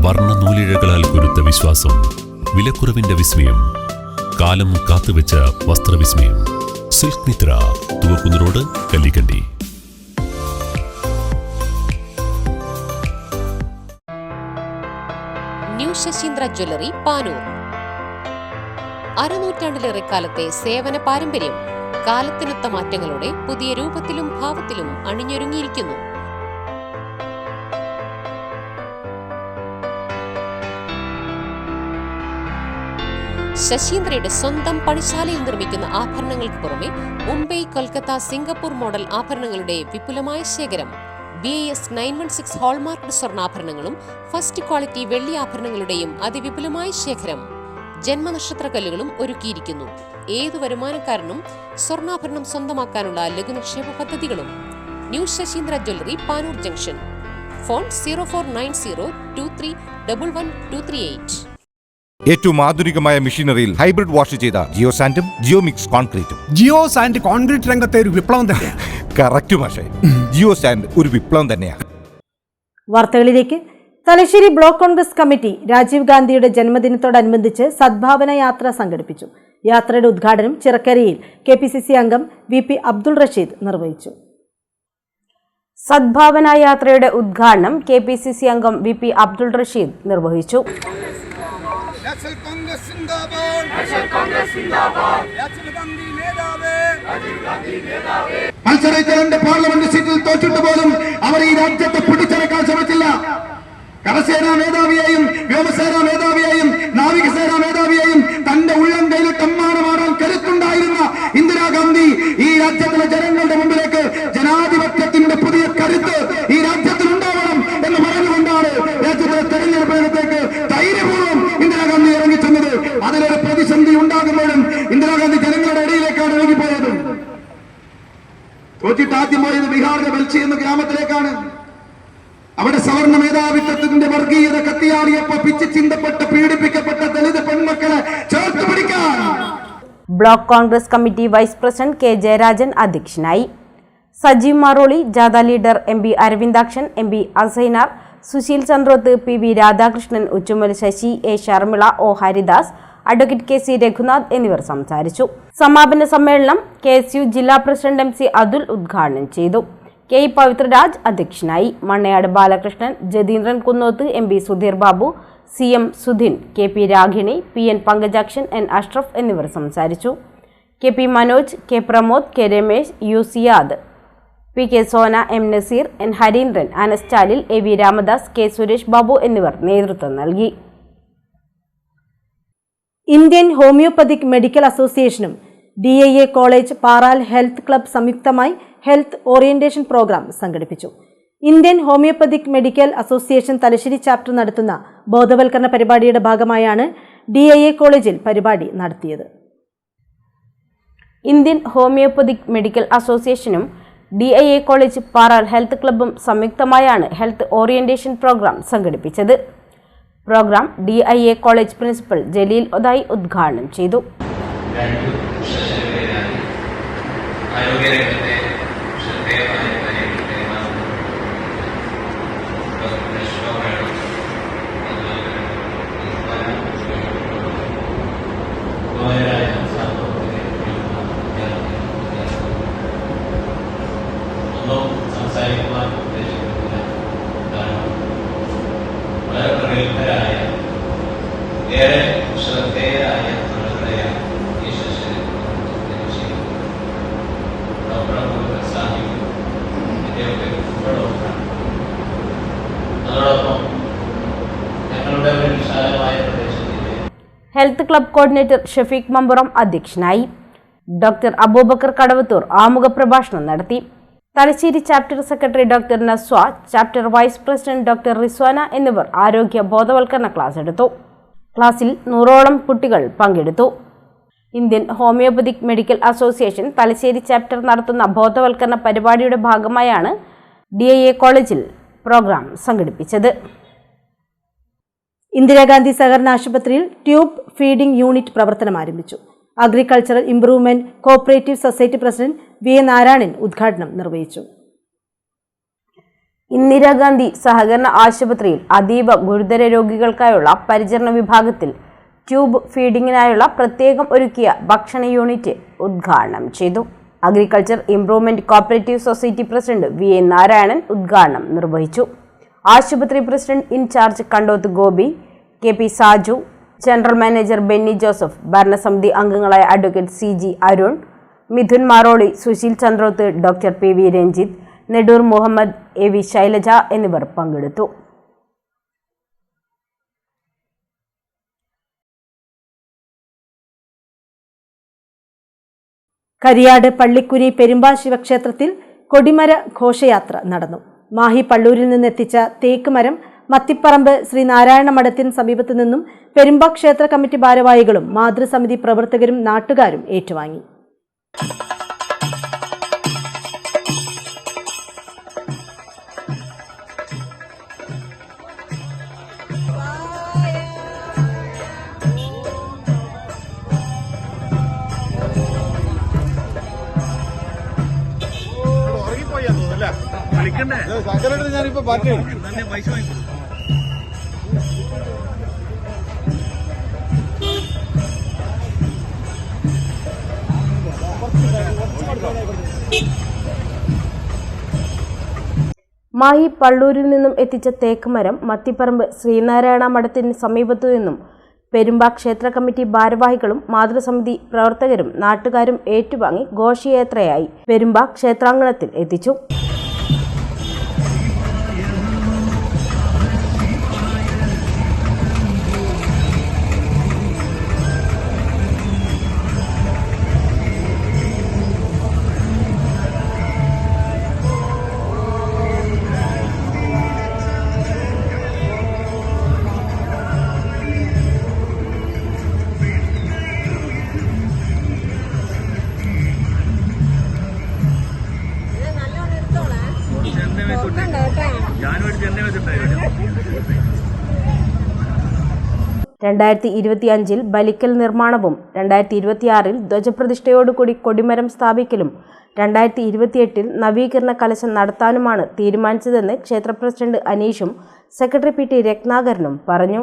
വർണ്ണ നൂലിഴകളാൽ കുരുത്ത വിശ്വാസം, വിലക്കുറവിന്റെ വിസ്മയം, കാലം കാത്തുവെച്ച വസ്ത്രവിസ്മയം. Silk Mitra, Thuvakkunnu road, Kallikkandi. Sasheendra jewellery Panoor. അരനൂറ്റാണ്ടിലേറെ കാലത്തെ സേവന പാരമ്പര്യം കാലത്തിനൊത്ത മാറ്റങ്ങളോടെ പുതിയ രൂപത്തിലും ഭാവത്തിലും അണിഞ്ഞൊരുങ്ങിയിരിക്കുന്നു. ശശീന്ദ്രയുടെ സ്വന്തം പണിശാലയിൽ നിർമ്മിക്കുന്ന ആഭരണങ്ങൾക്ക് പുറമെ മുംബൈ, കൊൽക്കത്ത, സിംഗപ്പൂർ മോഡൽ ആഭരണങ്ങളുടെ വിപുലമായ ശേഖരം, BIS 916 ഹോൾമാർക്ക് സ്വർണ്ണാഭരണങ്ങളും ഫസ്റ്റ് ക്വാളിറ്റി വെള്ളി ആഭരണങ്ങളുടെയും അതിവിപുലമായ ശേഖരം, ജന്മനക്ഷത്രക്കല്ലുകളും ഒരുക്കിയിരിക്കുന്നു. ഏതു വരുമാനക്കാരനും സ്വർണ്ണാഭരണം സ്വന്തമാക്കാനുള്ള ലഘുനിക്ഷേപ പദ്ധതികളും. New Sasheendra jewellery, Panoor junction. Phone 049023112238. ഏറ്റവും ആധുനികമായ മെഷീനറിയിൽ ഹൈബ്രിഡ് വാഷ് ചെയ്ത ജിയോ സാൻഡും ജിയോ മിക്സ് കോൺക്രീറ്റും. ജിയോ സാൻഡ് കോൺക്രീറ്റ് രംഗത്തെ ഒരു വിപ്ലവം തന്നെയാണ്. കറക്റ്റ് മാഷേ, ജിയോ സാൻഡ് ഒരു വിപ്ലവം തന്നെയാണ്. വാർത്തകളിലേക്ക്. Thalassery block congress committee Rajeev ഗാന്ധിയുടെ ജന്മദിനത്തോടനുബന്ധിച്ച് സദ്ഭാവന യാത്ര സംഘടിപ്പിച്ചു. യാത്രയുടെ ഉദ്ഘാടനം ചിറക്കരയിൽ KPCC അംഗം VP അബ്ദുൾ റഷീദ് നിർവഹിച്ചു. സദ്ഭാവന യാത്രയുടെ ഉദ്ഘാടനം KPCC അംഗം VP അബ്ദുൾ റഷീദ് നിർവഹിച്ചു. മത്സരിച്ച 2 പാർലമെന്റ് സീറ്റിൽ തോറ്റിട്ട് പോലും അവർ ഈ രാജ്യത്തെ പിടിച്ചടക്കാൻ ശ്രമിച്ചില്ല. കരസേനാ മേധാവിയെയും വ്യോമസേനാ മേധാവിയെയും നാവികസേനാ മേധാവിയെയും തന്റെ ഉള്ളം കയ്യിൽ തമ്മാനമാടാൻ കരുത്തുണ്ടായിരുന്ന ഇന്ദിരാഗാന്ധി ഈ രാജ്യത്തിലെ ജനങ്ങളുടെ മുമ്പിലേക്ക് ജനാധിപത്യത്തിന്റെ പുതിയ കരുത്ത് ഈ രാജ്യത്തിനുണ്ടാവണം എന്ന് പറഞ്ഞുകൊണ്ടാണ് രാജ്യത്തെ തെരഞ്ഞെടുപ്പ് രംഗത്തേക്ക് ധൈര്യപൂർവ്വം ഇന്ദിരാഗാന്ധി ഇറങ്ങിച്ചെന്നത്. അതിലൊരു പ്രതിസന്ധി ഉണ്ടാകുമ്പോഴും ഇന്ദിരാഗാന്ധി ജനങ്ങളുടെ ഇടയിലേക്കാണ് ഇറങ്ങിപ്പോയത്. തോറ്റിട്ട് ആദ്യം പോയത് ബീഹാറിലെ ബൽച്ചി എന്ന ഗ്രാമത്തിലേക്കാണ്. അവിടെ സവർണ മേധാവിത്വത്തിന്റെ വർഗീയത കത്തിയാടിയപ്പോ പിച്ച് ചിന്തപ്പെട്ട പീഡിപ്പിക്കപ്പെട്ട ദളിത് പെൺമക്കളെ ചേർത്ത് പിടിക്കാൻ block congress committee vice president K. Jayarajan അധ്യക്ഷനായി. സജീവ് മാറോളി, ജാഥ leader MB Aravindakshan, MB Asainar, Susheel Chandroth, PV Radhakrishnan, Uchumal Sasi, A. Sharmila, O. Haridas, advocate KC Raghunath എന്നിവർ സംസാരിച്ചു. സമാപന സമ്മേളനം KSU ജില്ലാ പ്രസിഡന്റ് MC അതുൽ ഉദ്ഘാടനം ചെയ്തു. K. പവിത്രരാജ് അധ്യക്ഷനായി. Mannayad Balakrishnan, Jatheendran Kunnoth, MB Sudheer Babu, CM Sudhin, KP രാഘിണി, PN Pankajakshan, N Ashraf എന്നിവർ സംസാരിച്ചു. KP Manoj, K. Pramod, K. Ramesh, U. Siyad, PK Sona, M. Naseer, N. Harindran, Anas ചാലിൽ, AV രാമദാസ്, K. സുരേഷ് ബാബു എന്നിവർ നേതൃത്വം നൽകി. ഇന്ത്യൻ ഹോമിയോപ്പതിക് മെഡിക്കൽ അസോസിയേഷനും DIA college Paral health club സംയുക്തമായി ഹെൽത്ത് ഓറിയന്റേഷൻ പ്രോഗ്രാം സംഘടിപ്പിച്ചു. Indian homoeopathic medical association Thalassery chapter നടത്തുന്ന ബോധവൽക്കരണ പരിപാടിയുടെ ഭാഗമായാണ് DIA കോളേജിൽ പരിപാടി നടത്തിയത്. ഇന്ത്യൻ ഹോമിയോപ്പതിക് മെഡിക്കൽ അസോസിയേഷനും DIA കോളേജ് പാറാൽ ഹെൽത്ത് ക്ലബ്ബും സംയുക്തമായാണ് ഹെൽത്ത് ഓറിയന്റേഷൻ പ്രോഗ്രാം സംഘടിപ്പിച്ചത്. Programme DIA college principal Jaleel Othayi ഉദ്ഘാടനം ചെയ്തു. ആരോഗ്യരംഗത്തെ ശ്രദ്ധേയമായ ഒന്നും സംസാരിക്കുവാൻ ഉദ്ദേശിക്കുന്നില്ല. കാരണം വളരെ പ്രഗത്ഭരായ ഏറെ ശ്രദ്ധേയരായ ആളുകളെയാണ് ഈ സെഷനിൽ health club coordinator Shafeeq Mampuram അധ്യക്ഷനായി. ഡോക്ടർ അബൂബക്കർ കടവത്തൂർ ആമുഖ പ്രഭാഷണം നടത്തി. Thalassery chapter secretary doctor Naswa, chapter vice president doctor Rizwana എന്നിവർ ആരോഗ്യ ബോധവൽക്കരണ ക്ലാസ് എടുത്തു. ക്ലാസ്സിൽ 100ഓളം കുട്ടികൾ പങ്കെടുത്തു. Indian homoeopathic medical association Thalassery chapter നടത്തുന്ന ബോധവൽക്കരണ പരിപാടിയുടെ ഭാഗമായാണ് DIA കോളേജിൽ പ്രോഗ്രാം സംഘടിപ്പിച്ചത്. ഇന്ദിരാഗാന്ധി സഹകരണ ആശുപത്രിയിൽ ട്യൂബ് ഫീഡിംഗ് യൂണിറ്റ് പ്രവർത്തനം ആരംഭിച്ചു. Agricultural improvement cooperative society president VA Narayanan ഉദ്ഘാടനം നിർവഹിച്ചു. ഇന്ദിരാഗാന്ധി സഹകരണ ആശുപത്രിയിൽ അതീവ ഗുരുതര രോഗികൾക്കായുള്ള പരിചരണ വിഭാഗത്തിൽ ട്യൂബ് ഫീഡിങ്ങിനായുള്ള പ്രത്യേകം ഒരുക്കിയ ഭക്ഷണ യൂണിറ്റ് ഉദ്ഘാടനം ചെയ്തു. Agriculture improvement cooperative society president VA Narayanan ഉദ്ഘാടനം നിർവഹിച്ചു. ആശുപത്രി president in charge Kandoth Gopi, KP Saju, general manager Benny Joseph, ഭരണസമിതി അംഗങ്ങളായ advocate CG Arun, Mithun Maroli, Susheel Chandroth, doctor PV Ranjith, Nedoor Muhammad, AV Shailaja എന്നിവർ പങ്കെടുത്തു. കരിയാട് പള്ളിക്കുനി പെരുമ്പാ ശിവക്ഷേത്രത്തിൽ കൊടിമര ഘോഷയാത്ര നടന്നു. മാഹി പള്ളൂരിൽ നിന്നെത്തിച്ച തേക്ക് മരം മത്തിപ്പറമ്പ് ശ്രീനാരായണ മഠത്തിന് സമീപത്തു നിന്നും പെരുമ്പാ ക്ഷേത്ര കമ്മിറ്റി ഭാരവാഹികളും മാതൃസമിതി പ്രവർത്തകരും നാട്ടുകാരും ഏറ്റുവാങ്ങി. ഞാനിപ്പോ പാർട്ടി മാഹി പള്ളൂരിൽ നിന്നും എത്തിച്ച തേക്ക് മരം മത്തിപ്പറമ്പ് ശ്രീനാരായണ മഠത്തിന് സമീപത്തു നിന്നും പെരുമ്പാ ക്ഷേത്ര കമ്മിറ്റി ഭാരവാഹികളും മാതൃസമിതി പ്രവർത്തകരും നാട്ടുകാരും ഏറ്റുവാങ്ങി ഘോഷയാത്രയായി പെരുമ്പാ ക്ഷേത്രാങ്കണത്തിൽ എത്തിച്ചു. ൽ ബലിക്കൽ നിർമ്മാണവും 2026 ധ്വജപ്രതിഷ്ഠയോടുകൂടി കൊടിമരം സ്ഥാപിക്കലും 2028 നവീകരണ കലശം നടത്താനുമാണ് തീരുമാനിച്ചതെന്ന് ക്ഷേത്ര പ്രസിഡന്റ് അനീഷും സെക്രട്ടറി PT രത്നാകരനും പറഞ്ഞു.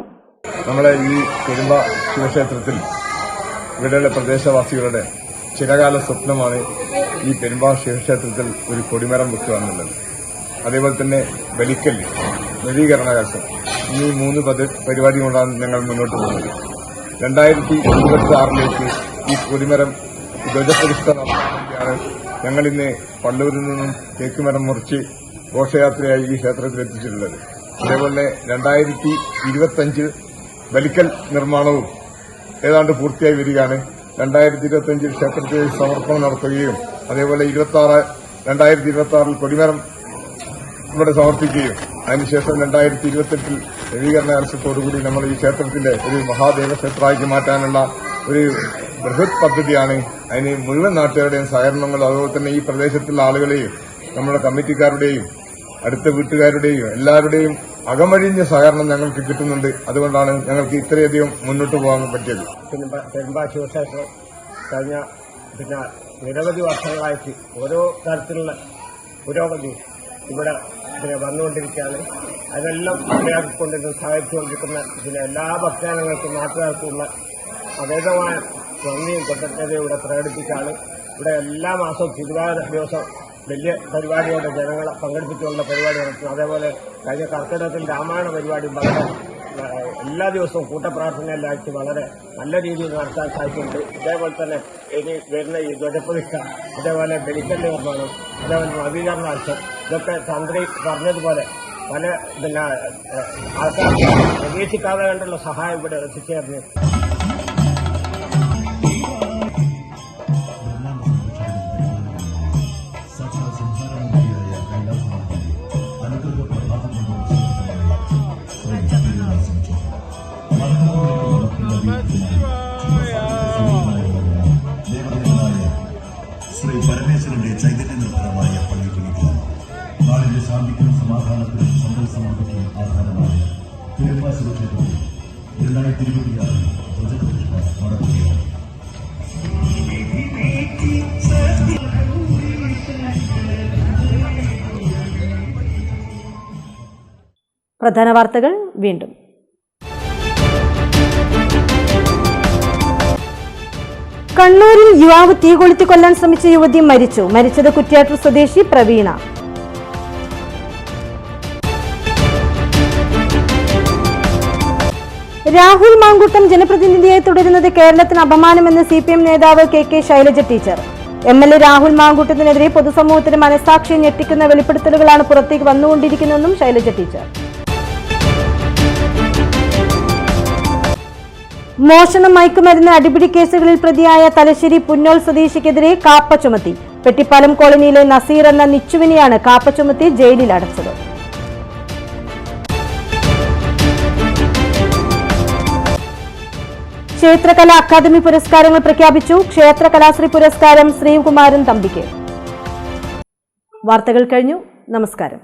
നമ്മളെ ഈ പെരുമ്പാ ശിവക്ഷേത്രത്തിൽ ഇവിടെയുള്ള പ്രദേശവാസികളുടെ ചിരകാല സ്വപ്നമാണ് ഈ പെരുമ്പാ ശിവക്ഷേത്രത്തിൽ ഒരു കൊടിമരം വെക്കുക എന്നുള്ളത്. അതേപോലെ തന്നെ ബലിക്കൽ നവീകരണ കലശം ഈ 3 പരിപാടികളാണ് ഞങ്ങൾ മുന്നോട്ട് പോകുന്നത്. 2026 ഈ കൊടിമരം ധ്വജപ്രതിഷ്ഠ നടത്തുകയാണ്. ഞങ്ങളിന്ന് പള്ളൂരിൽ നിന്നും തേക്കുമരം മുറിച്ച് ഘോഷയാത്രയായി ഈ ക്ഷേത്രത്തിൽ എത്തിച്ചിട്ടുള്ളത്. അതേപോലെ 2025 ബലിക്കൽ നിർമ്മാണവും ഏതാണ്ട് പൂർത്തിയായി വരികയാണ്. 2025 ക്ഷേത്രത്തിൽ സമർപ്പണം നടത്തുകയും അതേപോലെ 2026 കൊടിമരം ഇവിടെ സമർപ്പിക്കുകയും അതിനുശേഷം 2028 നവീകരണ കലശത്തോടുകൂടി നമ്മൾ ഈ ക്ഷേത്രത്തിന്റെ ഒരു മഹാദേവക്ഷേത്രമാക്കി മാറ്റാനുള്ള ഒരു ബൃഹത് പദ്ധതിയാണ്. അതിന് മുഴുവൻ നാട്ടുകാരുടെയും സഹകരണങ്ങളും അതുപോലെ തന്നെ ഈ പ്രദേശത്തുള്ള ആളുകളെയും നമ്മുടെ കമ്മിറ്റിക്കാരുടെയും അടുത്ത വീട്ടുകാരുടെയും എല്ലാവരുടെയും അകമഴിഞ്ഞ സഹകരണം ഞങ്ങൾക്ക് കിട്ടുന്നുണ്ട്. അതുകൊണ്ടാണ് ഞങ്ങൾക്ക് ഇത്രയധികം മുന്നോട്ട് പോകാൻ പറ്റിയത്. പെരുമ്പാ ശിവക്ഷേത്രം കഴിഞ്ഞ നിരവധി വർഷങ്ങളായിട്ട് ഓരോ തരത്തിലുള്ള പുരോഗതി ഇവിടെ വന്നുകൊണ്ടിരിക്കുകയാണ്. അതെല്ലാം മലയാളിക്കൊണ്ടിരുന്ന് സഹായിച്ചുകൊണ്ടിരിക്കുന്ന എല്ലാ ഭക്തജനങ്ങൾക്കും നാട്ടുകാർക്കുമുള്ള അതേതമായ നന്ദിയും കൃതജ്ഞതയുടെ പ്രകടിപ്പിച്ചാണ് ഇവിടെ എല്ലാ മാസവും തിരുവാതിര ദിവസം വലിയ പരിപാടിയോടെ ജനങ്ങളെ പങ്കെടുപ്പിച്ചുകൊണ്ടുള്ള പരിപാടി നടത്തുന്നു. അതേപോലെ കഴിഞ്ഞ കർക്കിടകത്തിൽ രാമായണ പരിപാടി വളരെ എല്ലാ ദിവസവും കൂട്ടപ്രാർത്ഥനയിലായിട്ട് വളരെ നല്ല രീതിയിൽ നടത്താൻ സാധിച്ചിട്ടുണ്ട്. ഇതേപോലെ തന്നെ ഇനി വരുന്ന ഈ ധ്വജപ്രതിഷ്ഠ, അതേപോലെ ബലിക്കൽ നിർമ്മാണം, അതേപോലെ നവീകരണ ആവശ്യം, ഇതൊക്കെ തന്ത്രി പറഞ്ഞതുപോലെ പല ആൾക്കാർ പ്രതീക്ഷിക്കാതെ കണ്ടുള്ള സഹായം ഇവിടെ എത്തിച്ചേർന്ന് ശ്രീ പരമേശ്വരന്റെ ചൈതന്യ നിർഭരമായ പള്ളിക്കുനിക്ക് നാടിന്റെ ശാന്തിക്കും സമാധാനത്തിനും സമ്പൽ സമൃദ്ധിക്കും ആധാരമായ പെരുമ്പാ ശിവക്ഷേത്രത്തിൽ 2026 ധ്വജപ്രതിഷ്ഠ നടത്തുകയാണ്. പ്രധാന വാർത്തകൾ വീണ്ടും. കണ്ണൂരിൽ യുവാവ് തീ കൊളുത്തി കൊല്ലാൻ ശ്രമിച്ച യുവതി മരിച്ചു. മരിച്ചത് കുറ്റ്യാട്ടൂർ സ്വദേശി പ്രവീണ. രാഹുൽ മാങ്കൂട്ടം ജനപ്രതിനിധിയായി തുടരുന്നത് കേരളത്തിന് അപമാനമെന്ന് CPM നേതാവ് KK Shailaja teacher. MLA Rahul മാങ്കൂട്ടത്തിനെതിരെ പൊതുസമൂഹത്തിന് മനസാക്ഷിയെ ഞെട്ടിക്കുന്ന വെളിപ്പെടുത്തലുകളാണ് പുറത്തേക്ക് വന്നുകൊണ്ടിരിക്കുന്നതെന്നും ശൈലജ ടീച്ചർ. മോഷണം, മയക്കുമരുന്ന്, അടിപിടി കേസുകളിൽ പ്രതിയായ തലശ്ശേരി പുന്നോൾ സ്വദേശിക്കെതിരെ കാപ്പ ചുമത്തി. പെട്ടിപ്പാലം കോളനിയിലെ നസീർ എന്ന നിച്ചുവിനെയാണ് കാപ്പ ചുമത്തി ജയിലിൽ അടച്ചത്. ക്ഷേത്രകലാ അക്കാദമി പുരസ്കാരങ്ങൾ പ്രഖ്യാപിച്ചു. ക്ഷേത്ര കലാശ്രീ പുരസ്കാരം ശ്രീകുമാരൻ തമ്പിക്ക്. വാർത്തകൾ കഴിഞ്ഞു. നമസ്കാരം.